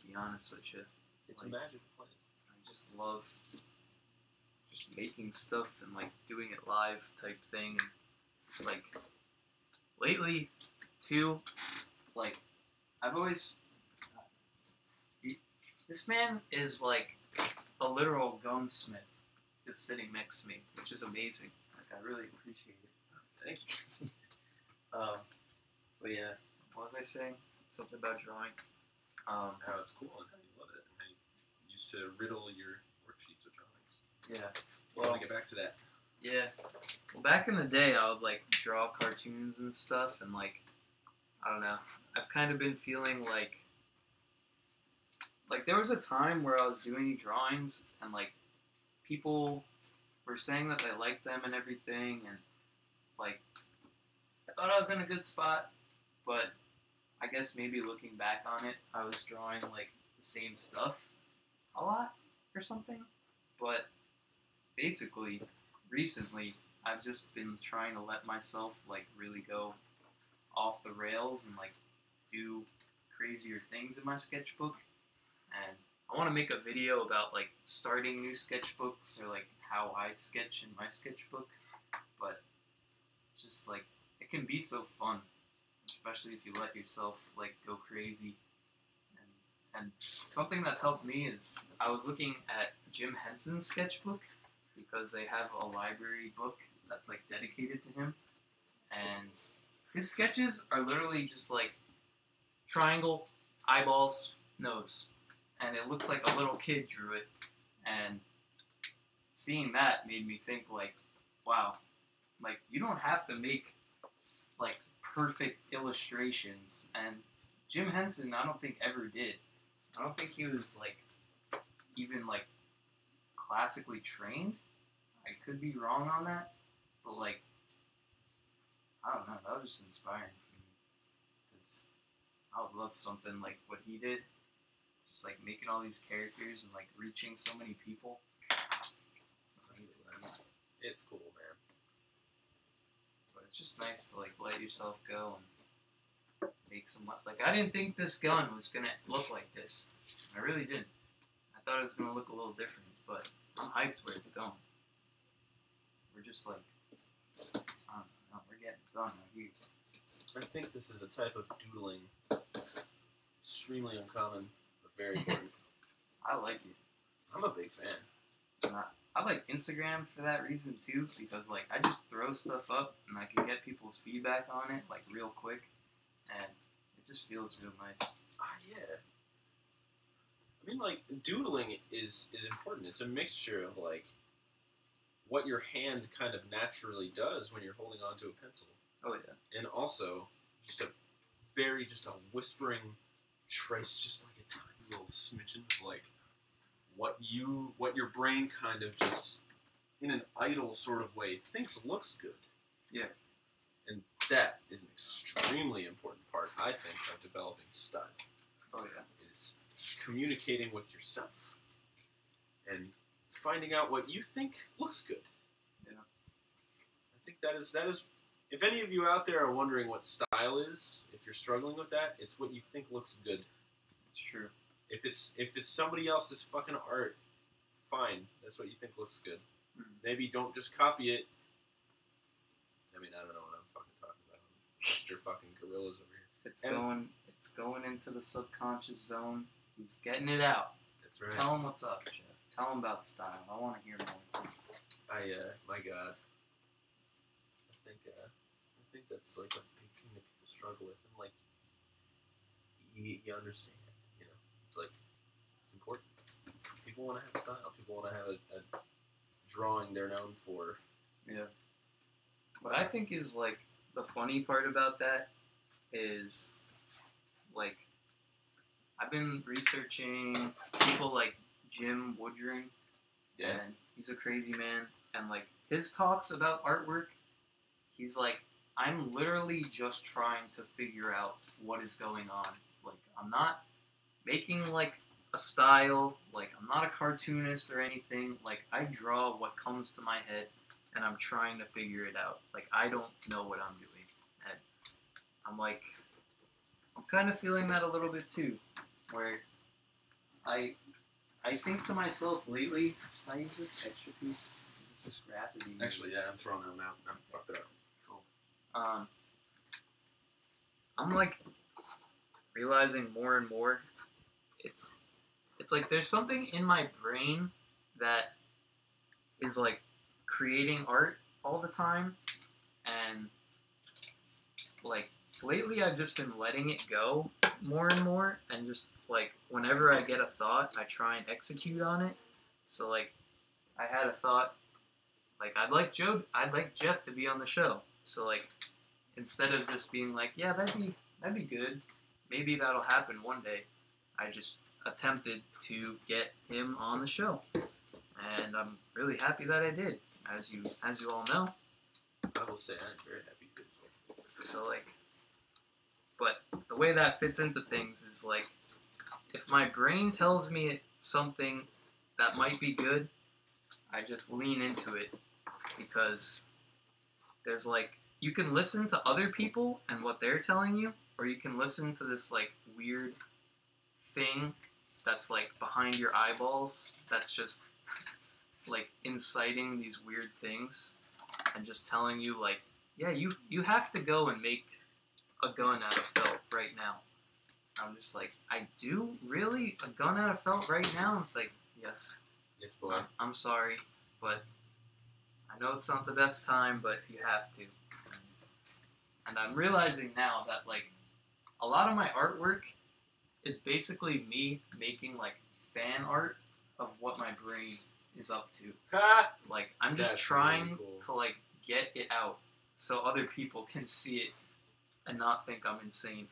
be honest with you. It's like, a magical place. I just love just making stuff and like doing it live type thing. And like lately too, like I've always this man is like a literal gunsmith just sitting next to me, which is amazing. Like I really appreciate it. Thank you. But yeah, What was I saying? Something about drawing. How it's cool and how you love it and how you used to riddle your worksheets with drawings. Yeah. I want to get back to that. Yeah. Well, back in the day, I would like draw cartoons and stuff, and like, I don't know. I've kind of been feeling like there was a time where I was doing drawings, and like, people were saying that they liked them and everything, and like, I thought I was in a good spot, but I guess maybe looking back on it, I was drawing like the same stuff a lot or something, but basically, recently, I've just been trying to let myself like really go off the rails and like do crazier things in my sketchbook. And I want to make a video about like starting new sketchbooks or like how I sketch in my sketchbook. But it's just like it can be so fun, especially if you let yourself like go crazy. And something that's helped me is I was looking at Jim Henson's sketchbook because they have a library book that's like dedicated to him, and his sketches are literally just like triangle, eyeballs, nose, and it looks like a little kid drew it. And seeing that made me think like, wow, like you don't have to make like perfect illustrations. And Jim Henson, I don't think ever did. I don't think he was like even like classically trained. I could be wrong on that, but like I don't know, that was just inspiring for me because I would love something like what he did, just like making all these characters and like reaching so many people. it's cool, man. But it's just nice to like let yourself go and make some like I didn't think this gun was gonna look like this. I really didn't. I thought it was gonna look a little different, but I'm hyped where it's going. We're just like, I don't know, we're getting done right here. I think this is a type of doodling, extremely uncommon, but very important. I like it. I'm a big fan. And I like Instagram for that reason too, because like I just throw stuff up and I can get people's feedback on it like real quick, and it just feels real nice. Yeah. I mean, like, doodling is important. It's a mixture of, like, what your hand kind of naturally does when you're holding onto a pencil. Oh, yeah. And also, just a whispering trace, just like a tiny little smidgen of, like, what your brain kind of just, in an idle sort of way, thinks looks good. Yeah. And that is an extremely important part, I think, of developing style. Oh, yeah. Is communicating with yourself and finding out what you think looks good. Yeah. I think that is if any of you out there are wondering what style is, if you're struggling with that, it's what you think looks good. It's true. If it's somebody else's fucking art, fine. That's what you think looks good. Mm-hmm. Maybe don't just copy it. I mean, I don't know what I'm fucking talking about. Mr. fucking Gorillas over here. It's And- going into the subconscious zone. He's getting it out. That's right. Tell him what's up, Jeff. Tell him about style. I want to hear more too. My God. I think that's like a big thing that people struggle with, and like, you understand, you know, it's like, it's important. People want to have style. People want to have a drawing they're known for. Yeah. What I think is like the funny part about that is like I've been researching people like Jim Woodring. Yeah. And he's a crazy man. And like his talks about artwork, he's like, I'm literally just trying to figure out what is going on. Like, I'm not making like a style, like I'm not a cartoonist or anything. Like, I draw what comes to my head and I'm trying to figure it out. Like, I don't know what I'm doing. And I'm like, I'm kind of feeling that a little bit too, where I think to myself lately, can I use this extra piece? Is this a scrap? Or do you need it? Actually, yeah, I'm throwing them out. I fucked it up. I'm like realizing more and more it's like there's something in my brain that is like creating art all the time, and like lately I've just been letting it go more and more, and just like whenever I get a thought I try and execute on it. So like I had a thought like I'd like Jeff to be on the show. So like instead of just being like, yeah, that'd be good, maybe that'll happen one day, I just attempted to get him on the show, and I'm really happy that I did, as you all know. I will say I'm very happy you did it. So like, but the way that fits into things is like, if my brain tells me something that might be good, I just lean into it, because there's like, you can listen to other people and what they're telling you, or you can listen to this like weird thing that's like behind your eyeballs that's just like inciting these weird things and just telling you like, yeah, you have to go and make a gun out of felt right now. I'm just like, I do? Really? A gun out of felt right now? And it's like, yes. Yes, boy. I'm sorry, but I know it's not the best time, but you have to. And I'm realizing now that like a lot of my artwork is basically me making like fan art of what my brain is up to. Ha! Like I'm just That's trying really cool. to like get it out so other people can see it and not think I'm insane,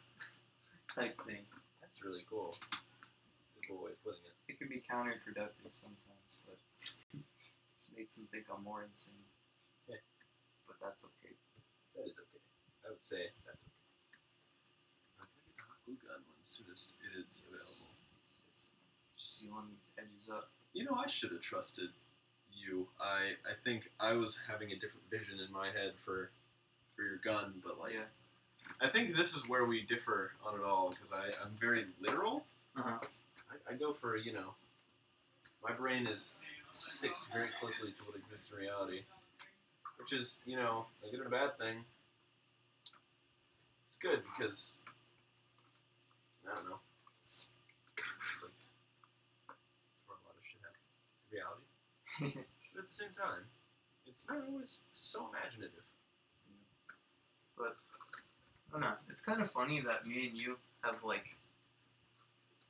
type thing. That's really cool. It's a cool way of putting it. It can be counterproductive sometimes, but it makes them think I'm more insane. Yeah. But that's okay. That is okay. I would say that's okay. I'm gonna get the hot glue gun as soon as it is available. Just sealing these edges up. You know, I should have trusted you. I think I was having a different vision in my head for your gun, but like, Yeah. I think this is where we differ on it all, because I'm very literal. Uh-huh. I go for, you know, my brain sticks very closely to what exists in reality, which is, you know, a good and a bad thing. It's good because, I don't know, it's like, where a lot of shit happens in reality. But at the same time, it's not always so imaginative. But I don't know. It's kind of funny that me and you have like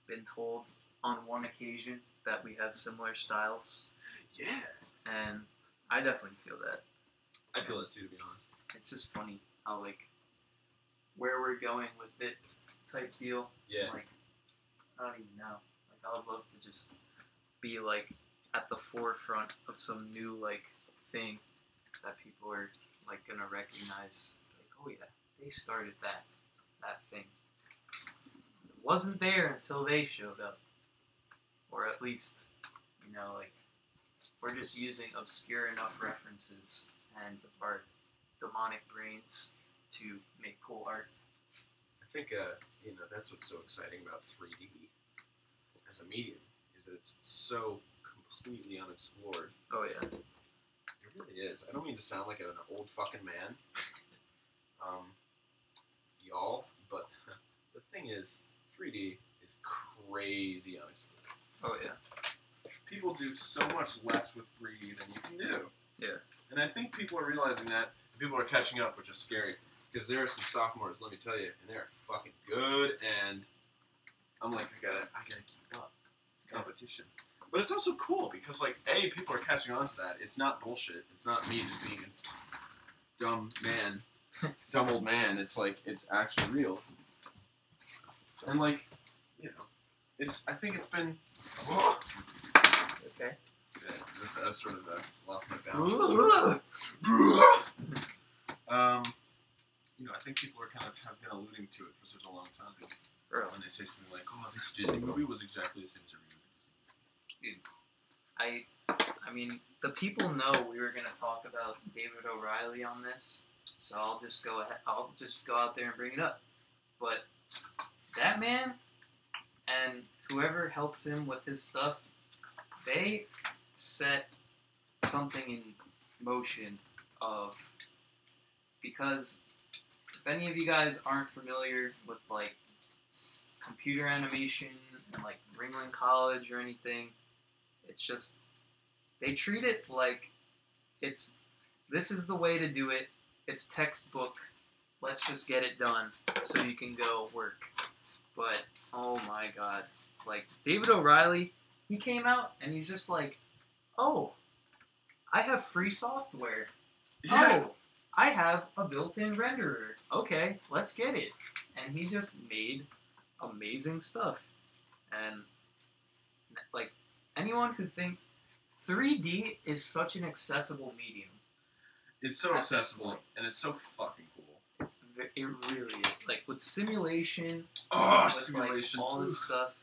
been told on one occasion that we have similar styles, Yeah. and I definitely feel that. I feel it too, to be honest. It's just funny how like where we're going with it type deal. Yeah. Like I don't even know. Like I would love to just be like at the forefront of some new like thing that people are like gonna recognize. Like, oh yeah, they started that thing. It wasn't there until they showed up. Or at least, you know, like we're just using obscure enough references and our demonic brains to make cool art. I think, you know, that's what's so exciting about 3D as a medium, is that it's so completely unexplored. Oh yeah. It really is. I don't mean to sound like an old fucking man, y'all, but thing is, 3D is crazy unexplored. Oh yeah. People do so much less with 3D than you can do. Yeah. And I think people are realizing that. People are catching up, which is scary. Because there are some sophomores, let me tell you, and they're fucking good, and I'm like, I gotta keep up. It's competition. But it's also cool, because, like, A, people are catching on to that. It's not bullshit. It's not me just being a dumb man. Dumb old man. It's like, it's actually real. And, like, you know, I think it's been... Okay. Yeah, I sort of lost my balance. You know, I think people are kind of have been alluding to it for such a long time. When they say something like, "Oh, this Disney movie was exactly the same as every movie." I mean, the people know we were gonna talk about David O'Reilly on this, so I'll just go ahead. I'll just go out there and bring it up. But that man and whoever helps him with his stuff, they set something in motion because if any of you guys aren't familiar with like computer animation and like Ringling College or anything, it's just they treat it like this is the way to do it. It's textbook. Let's just get it done so you can go work. But oh my god, like David O'Reilly, he came out and he's just like, oh, I have free software. Yeah. Oh, I have a built-in renderer. Okay, let's get it. And he just made amazing stuff. And like anyone who thinks 3D is such an accessible medium. It's so accessible and it's so fucking cool. It really is. Like with simulation, with simulation, like, all this stuff.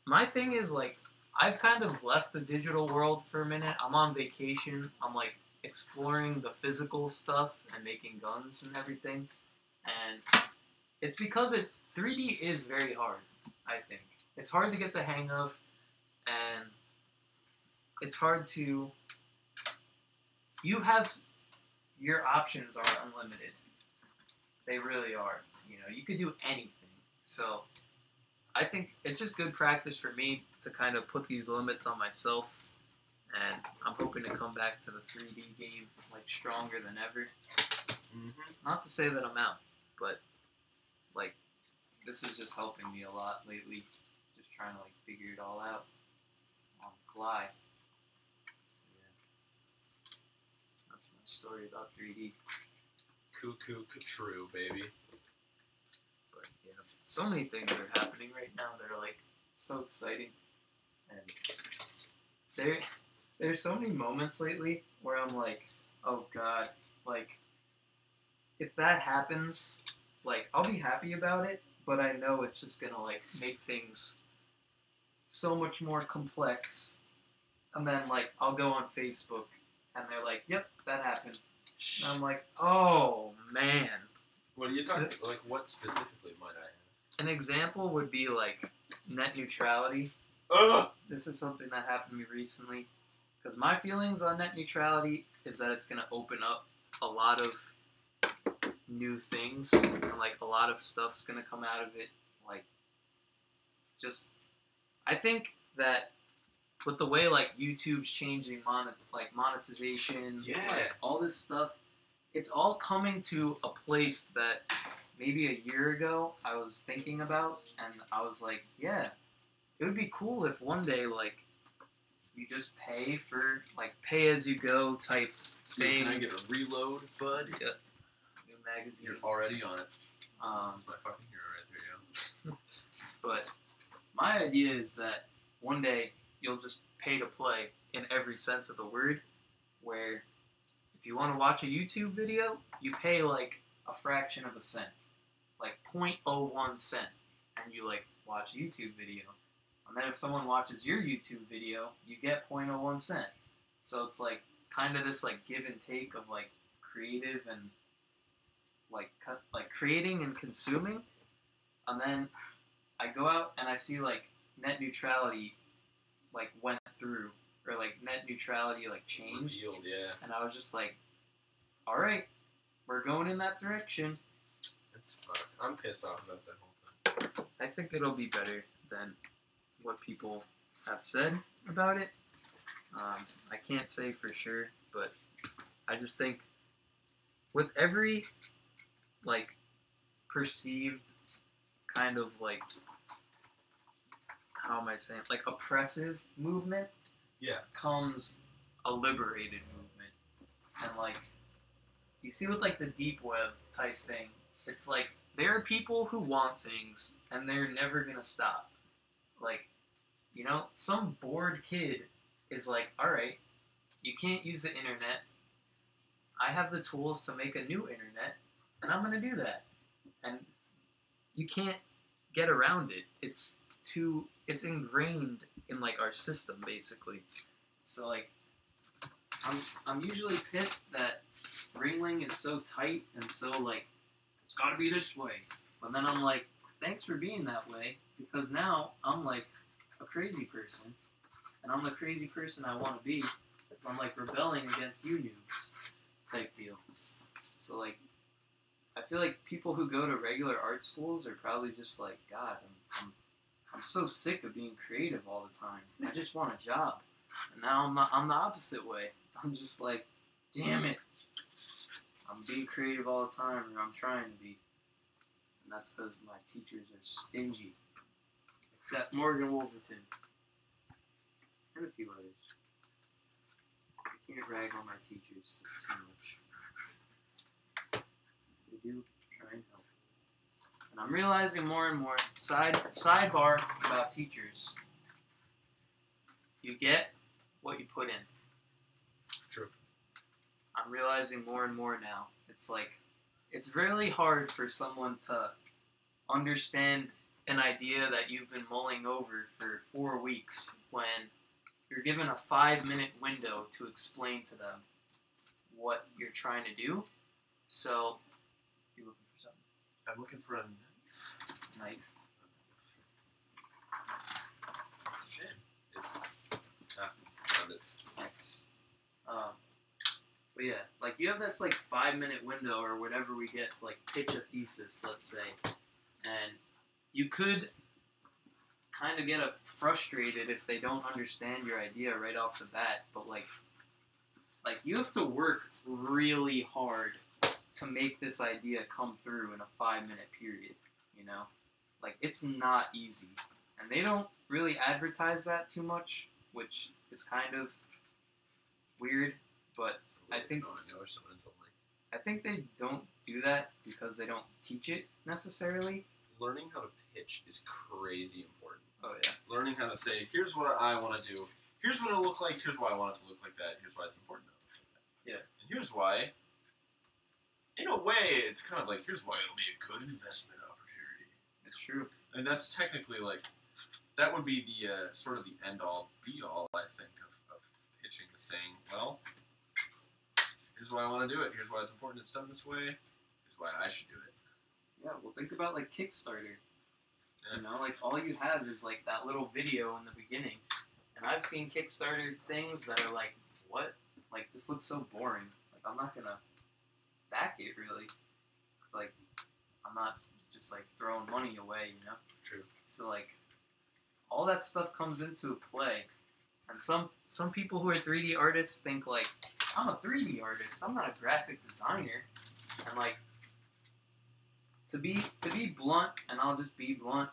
My thing is like I've kind of left the digital world for a minute. I'm on vacation. I'm like exploring the physical stuff and making guns and everything. And it's because 3D is very hard, I think. It's hard to get the hang of, and it's hard to... Your options are unlimited. They really are. You know, you could do anything. So I think it's just good practice for me to kind of put these limits on myself, and I'm hoping to come back to the 3D game like stronger than ever. Not to say that I'm out, but like this is just helping me a lot lately. Just trying to like figure it all out on the fly. So, yeah. That's my story about 3D. Cuckoo, true, baby. But yeah, so many things are happening right now that are like so exciting, and there's so many moments lately where I'm like, oh god, like if that happens, like I'll be happy about it, but I know it's just gonna like make things so much more complex. And then like I'll go on Facebook and they're like, yep, that happened. And I'm like, oh man. What are you talking about? Like what specifically, might I ask? An example would be like net neutrality. Ugh! This is something that happened to me recently. Because my feelings on net neutrality is that it's going to open up a lot of new things. And like a lot of stuff's going to come out of it. Like, just, I think that with the way like YouTube's changing monetization, Yeah. like, all this stuff, it's all coming to a place that maybe a year ago I was thinking about, and I was like, yeah, it would be cool if one day like you just pay for like pay as you go type thing. Can I get a reload, bud? Yep. New magazine. You're already on it. That's my fucking hero right there, yo. But my idea is that one day you'll just pay to play in every sense of the word, where if you want to watch a YouTube video, you pay like a fraction of a cent, like 0.01 cent, and you like watch a YouTube video. And then if someone watches your YouTube video, you get 0.01 cent. So it's like kind of this like give and take of like creative and like creating and consuming. And then I go out and I see like net neutrality like went through, or like net neutrality like changed. Revealed, yeah. And I was just like, all right, we're going in that direction. It's fucked. I'm pissed off about that whole thing. I think it'll be better than what people have said about it. I can't say for sure, but I just think with every, like, perceived kind of, like, how am I saying, like, oppressive movement, Yeah. comes a liberated movement. And, like, you see with, like, the deep web type thing, it's like, there are people who want things, and they're never gonna stop. Like, you know, some bored kid is like, alright, you can't use the internet. I have the tools to make a new internet, and I'm gonna do that. And you can't get around it. It's ingrained in, like, our system, basically. So, like, I'm usually pissed that Ringling is so tight and so, like, it's gotta be this way. But then I'm like, thanks for being that way, because now I'm, like, a crazy person, and I'm the crazy person I want to be, because I'm, like, rebelling against you noobs type deal. So, like, I feel like people who go to regular art schools are probably just like, God, I'm so sick of being creative all the time. I just want a job. And now I'm the opposite way. I'm just like, damn it. I'm being creative all the time, or I'm trying to be. And that's because my teachers are stingy. Except Morgan Wolverton. And a few others. I can't rag on my teachers too much. Yes, they do try and help. And I'm realizing more and more, sidebar about teachers. You get what you put in. True. I'm realizing more and more now. It's like, it's really hard for someone to understand an idea that you've been mulling over for 4 weeks when you're given a 5-minute window to explain to them what you're trying to do. So, you looking for something? I'm looking for a Knife. It's a shame. It's found it. Nice. But yeah, like, you have this, like, 5-minute window or whatever we get to, like, pitch a thesis, let's say. And you could kind of get frustrated if they don't understand your idea right off the bat, but, like you have to work really hard to make this idea come through in a 5-minute period, you know? Like, it's not easy. And they don't really advertise that too much, which is kind of weird, but I think I wish someone had told me. I think they don't do that because they don't teach it necessarily. Learning how to pitch is crazy important. Oh yeah. Learning how to say, here's what I want to do. Here's what it'll look like. Here's why I want it to look like that. Here's why it's important to look like that. Yeah. And here's why, in a way, it's kind of like, here's why it'll be a good investment opportunity. It's true. And that's technically, like, that would be the sort of the end-all, be-all, I think, of pitching, saying, well, here's why I want to do it. Here's why it's important it's done this way. Here's why I should do it. Yeah, well, think about, like, Kickstarter. Yeah. You know, like, all you have is, like, that little video in the beginning. And I've seen Kickstarter things that are like, what? Like, this looks so boring. Like, I'm not gonna back it, really. It's like, I'm not just, like, throwing money away, you know? True. So, like, all that stuff comes into play. And some people who are 3D artists think, like, I'm a 3D artist. I'm not a graphic designer. And, like, to be blunt, and I'll just be blunt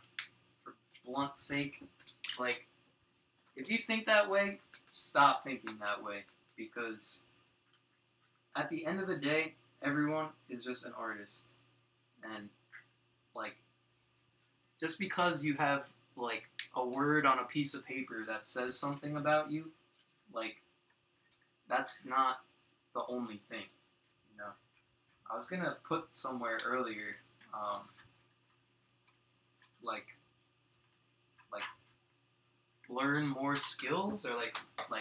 for blunt's sake, like, if you think that way, stop thinking that way, because at the end of the day, everyone is just an artist, and, like, just because you have, like, a word on a piece of paper that says something about you, like, that's not the only thing, you know? I was gonna put somewhere earlier, like learn more skills, or like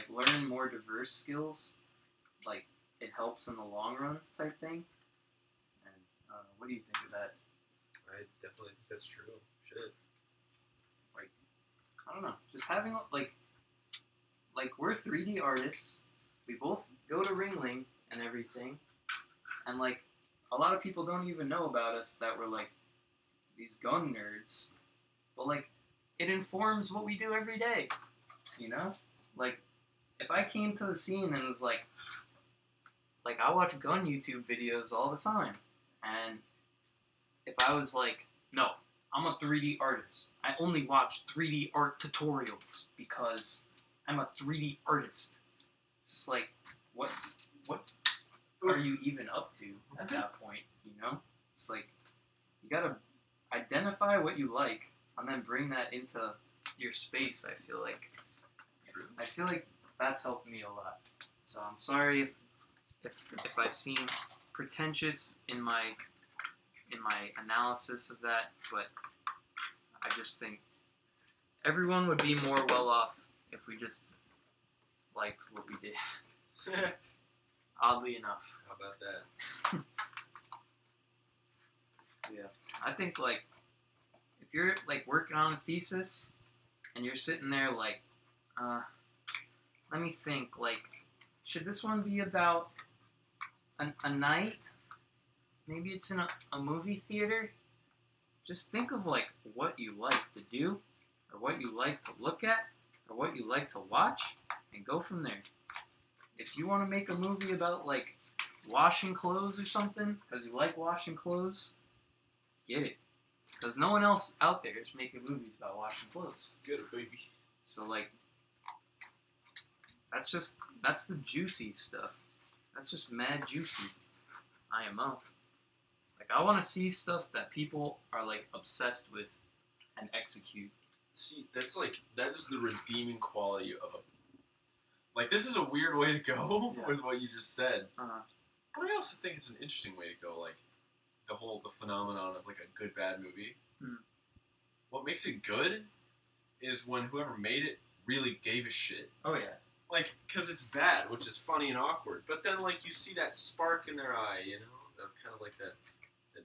learn more diverse skills, like, it helps in the long run type thing. And what do you think of that? I definitely think that's true. Shit. Like, I don't know, just having, like we're 3D artists, we both go to Ringling and everything, and, like, a lot of people don't even know about us that we're like these gun nerds, but like it informs what we do every day, you know? Like if I came to the scene and was like I watch gun YouTube videos all the time, and if I was like, no, I'm a 3D artist. I only watch 3D art tutorials because I'm a 3D artist. It's just like, what are you even up to at that point, you know? It's like, you gotta identify what you like and then bring that into your space, I feel like. I feel like that's helped me a lot. So I'm sorry if I seem pretentious in my analysis of that, but I just think everyone would be more well off if we just liked what we did. Oddly enough. How about that? Yeah. I think, like, if you're, like, working on a thesis and you're sitting there, like, let me think, like, should this one be about a night? Maybe it's in a movie theater? Just think of, like, what you like to do, or what you like to look at, or what you like to watch, and go from there. If you want to make a movie about, like, washing clothes or something, because you like washing clothes, get it. Because no one else out there is making movies about washing clothes. Get it, baby. So, like, that's the juicy stuff. That's just mad juicy. IMO. Like, I want to see stuff that people are, like, obsessed with and execute. See, that is the redeeming quality of a... Like, this is a weird way to go with what you just said. Uh-huh. But I also think it's an interesting way to go, like, the phenomenon of, like, a good, bad movie. What makes it good is when whoever made it really gave a shit. Oh, yeah. Like, because it's bad, which is funny and awkward. But then, like, you see that spark in their eye, you know? Kind of like that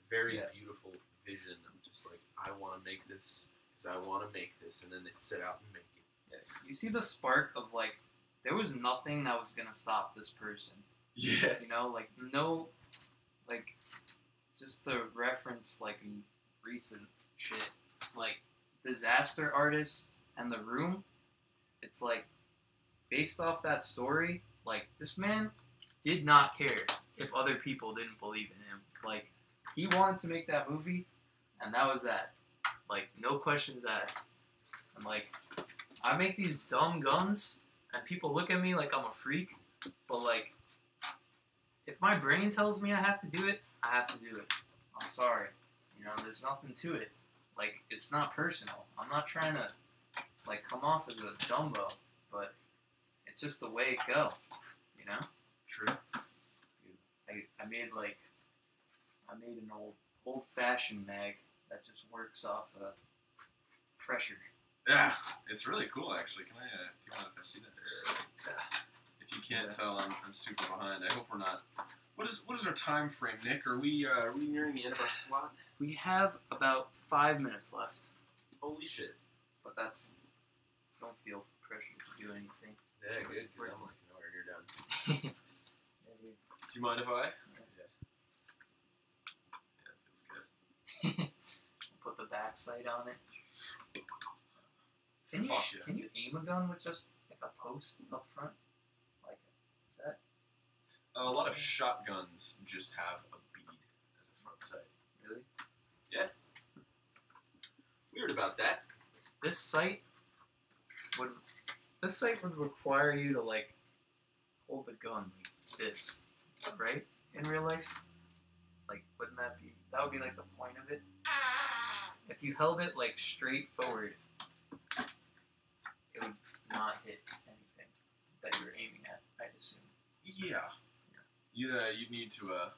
very beautiful vision of just, like, I want to make this because I want to make this. And then they set out and make it. Yeah. You see the spark of, like, there was nothing that was going to stop this person. Yeah. You know, like, no, like, just to reference, like, recent shit, like, Disaster Artist and The Room, it's, like, based off that story, like, this man did not care if other people didn't believe in him. Like, he wanted to make that movie, and that was that. Like, no questions asked. And, like, I make these dumb guns, and people look at me like I'm a freak, but, like, if my brain tells me I have to do it, I have to do it. I'm sorry. You know, there's nothing to it. Like, it's not personal. I'm not trying to, like, come off as a dumbo, but it's just the way it go, you know? True. I made an old-fashioned mag that just works off pressure. Yeah, it's really cool, actually. Can I, do you mind if I see that? If you can't tell, I'm super behind. I hope we're not. What is our time frame, Nick? Are we nearing the end of our slot? We have about 5 minutes left. Holy shit. But don't feel pressure to do anything. Yeah, good. Cause I'm like, no, you're done. Do you mind if I? Yeah, it feels good. Put the back sight on it. Can you aim a gun with just like a post up front? Like, is that? A lot of shotguns just have a bead as a front sight. Really? Yeah. Weird about that. This sight would require you to, like, hold the gun like this, right? In real life? Like, wouldn't that would be like the point of it? If you held it, like, straight forward, it would not hit anything that you were aiming at, I'd assume. Yeah. You'd need to,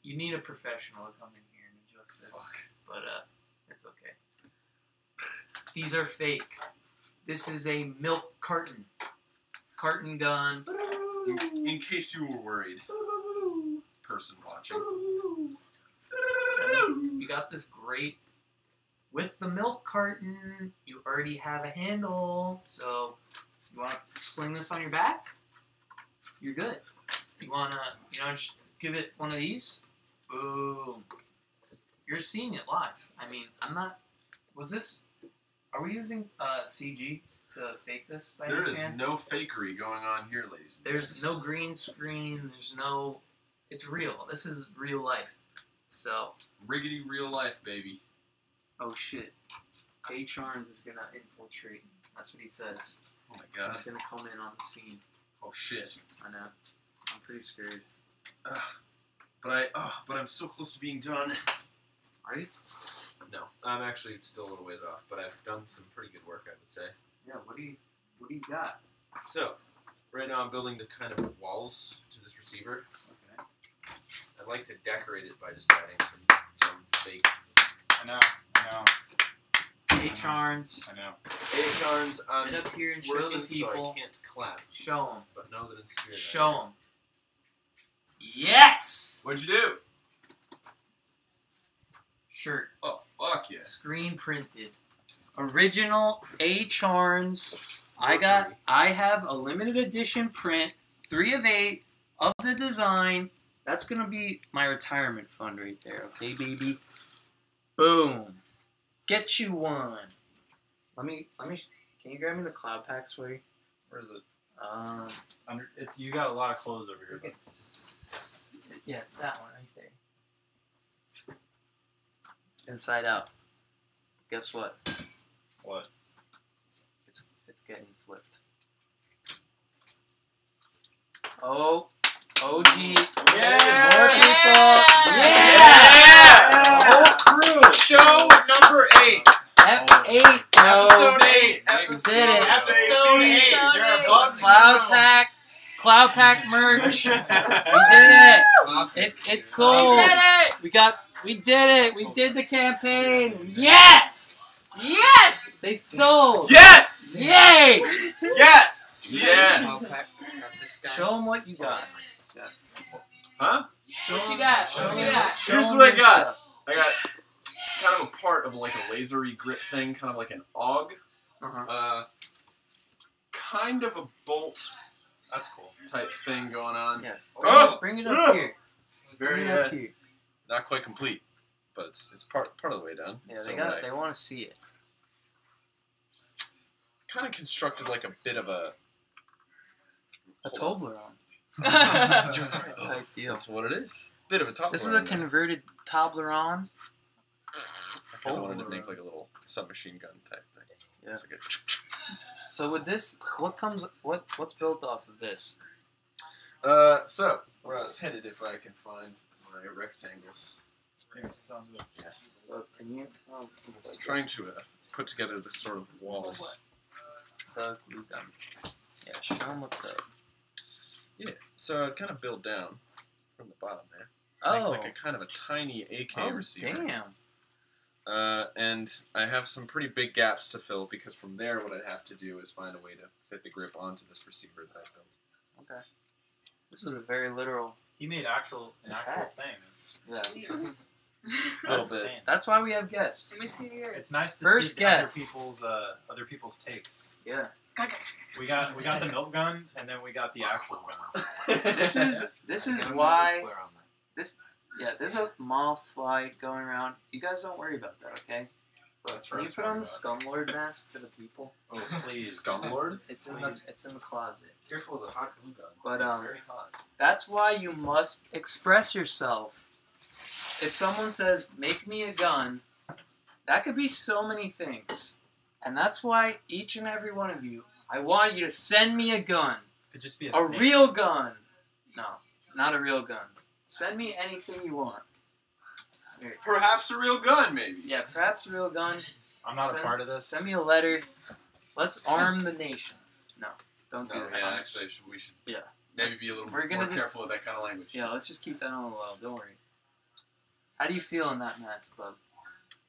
You need a professional to come in here and adjust this. Fuck. But, it's okay. These are fake. This is a milk carton. Carton gun. in case you were worried, person watching. You got this great... With the milk carton, you already have a handle, so you want to sling this on your back? You're good. You want to, just give it one of these. Boom. You're seeing it live. I mean, I'm not. Was this? Are we using CG to fake this by There any is chance? no fakery going on here, ladies. and There's gents. no green screen. There's no. It's real. This is real life. So. Riggedy real life, baby. Oh shit. A. Charms is gonna infiltrate. That's what he says. Oh my god. He's gonna come in on the scene. Oh shit. I know. I'm pretty scared. But I'm so close to being done. Are you? No, I'm actually still a little ways off, but I've done some pretty good work, I would say. Yeah. What do you got? So, right now I'm building the kind of walls to this receiver. Okay. I'd like to decorate it by just adding some fake I know. A. Charms. I know. A-charms. I'm Get up here and show working the so I people. can't clap, Show them. but know that in spirit. I Show am. them. Yes. What'd you do? Shirt. Oh fuck yeah. Screen printed. Original A. Charms. I Mercury. have a limited edition print, 3 of 8 of the design. That's gonna be my retirement fund right there, okay, baby? Boom. Get you one. Let me. Can you grab me the cloud pack, sweetie? Where is it? Under. It's you got a lot of clothes over here. It's that one right there. Inside out. Guess what? What? It's getting flipped. Oh, OG. Yeah! More people. Yeah! The whole crew. Show number 8. Ep.8. Episode 8. We did it. Episode 8. You're a bug. Cloud pack merch. We did it. It sold. We did it. We did the campaign. Yes. Yes! They sold. Yes! Yay! Yes! Yes! Show them what you got. Huh? Show What you 'em- got? show What you 'em- got? show Here's 'em what I your got. stuff. I got kind of a part of like a lasery grip thing, kind of like an AUG. Uh-huh. Kind of a bolt That's cool. type thing going on. Yeah. Oh! Bring it up here. Very Bring it up here. not quite complete, but it's part of the way done. Yeah, So they want to see it. kind of constructed like a bit of a Toblerone type deal. That's what it is. Bit of a top. This is a converted Toblerone. I kind of wanted to make like a little submachine gun type thing. Yeah. It's like So with this, what's built off of this? so where I was headed, if I can find my rectangles, Yeah, sounds good. Can you? I was trying to put together this sort of walls. The glue gun. Yeah, show them what's up. Yeah. So I'd kind of build down from the bottom there. Oh. Make like a kind of a tiny AK receiver. Damn. And I have some pretty big gaps to fill because from there, what I'd have to do is find a way to fit the grip onto this receiver that I built. Okay. This is a very literal. He made an actual Attack. thing. Yeah. Little bit. insane. That's why we have guests. Let me see yours. It's nice to First see guess. other people's takes. Yeah. We got the milk gun, and then we got the actual gun. This is why there's a moth fly going around. You guys don't worry about that, okay? That's Can you put on the Scumlord mask for the people? Oh, please. Scumlord? It's in the closet. Careful of the hot glue gun. But It's very hot. that's why you must express yourself. If someone says, "Make me a gun," that could be so many things. And that's why each and every one of you, I want you to send me a gun. Could just be A snake. real gun. No, not a real gun. Send me anything you want. Here. Perhaps a real gun, maybe. Yeah, perhaps a real gun. I'm not Send- a part of this. Send me a letter. Let's arm the nation. No, don't do No, that. yeah, actually, we should Yeah. maybe be a little We're gonna more just- careful with that kind of language. Yeah, let's just keep that on the low. Don't worry. How do you feel in that mask, Bub?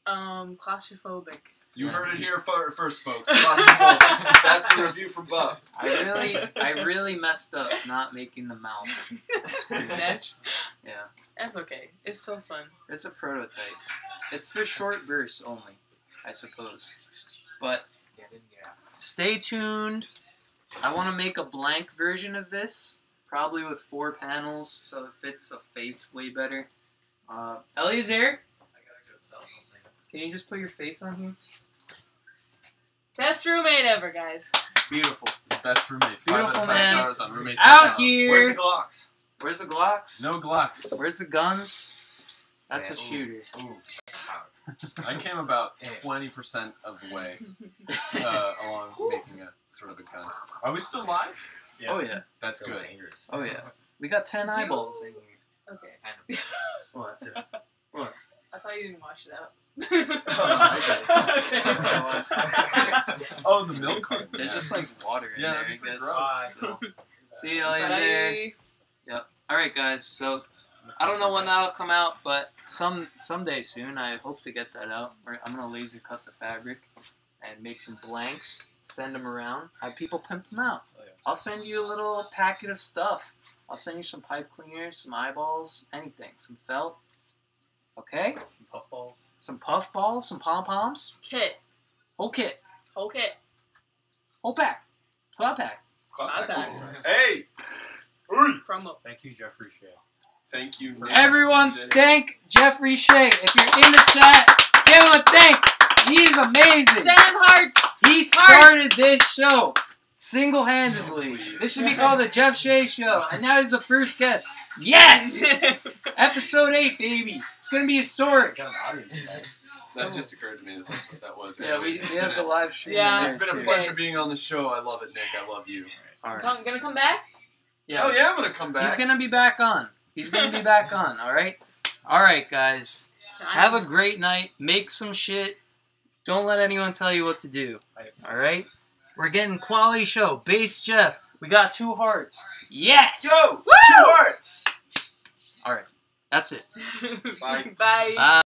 Claustrophobic. You heard it here first, folks. Claustrophobic. That's the review from Bub. I really messed up not making the mouth. That's Yeah, okay. It's so fun. it's a prototype. It's for short bursts only, I suppose. But stay tuned. I want to make a blank version of this. probably with 4 panels, so it fits a face way better. Eliezer, can you just put your face on here? Best roommate ever, guys. Beautiful. Best roommate. 5 Beautiful, out of 5 man. stars on roommates. Out here. Where's the Glocks? Where's the Glocks? No Glocks. Where's the guns? That's a Man, shooter. Ooh, that's hot. I came about 20% of the way along making a sort of a gun. Are we still live? Yeah. Oh yeah. That's So good. dangerous. Oh yeah. We got 10 eyeballs in here. Okay. What? I thought you didn't wash it out. Oh, the milk carton. There's just like water in Yeah, there, I that'd be guess. gross. Still. See you later. Bye. Alright guys, so I don't know when that'll come out, but someday soon I hope to get that out. I'm gonna laser cut the fabric and make some blanks, send them around, have people pimp them out. Oh, yeah. I'll send you a little packet of stuff. I'll send you some pipe cleaners, some eyeballs, anything, some felt. Okay? Puffballs. Some puff balls, some pom-poms. Kit. Whole kit. Okay. Whole pack. Claw pack. My bad. Hey! Promo. Thank you, Jeffrey Shea. Thank you. Nick. Everyone, thank Jeffrey Shea. If you're in the chat, give him a thank. He's amazing. Sam Hearts. He started this show single-handedly. This should be called the Jeff Shea Show. And now he's the first guest. Yes! Episode 8, baby. It's going to be historic. Got an audience today. That just occurred to me that that's what that was. Yeah, we Anyways, it's have been the a- live stream. Yeah. in It's there, been a too. pleasure being on the show. I love it, Nick. I love you. All right. Gonna come back? Yeah. Oh yeah, I'm gonna come back. He's going to be back on. He's going to be back on, all right? All right, guys. Have a great night. Make some shit. Don't let anyone tell you what to do. All right? We're getting quality show. Base Jeff. We got 2 hearts. Yes! Yo, 2 hearts. All right. That's it. Bye. Bye.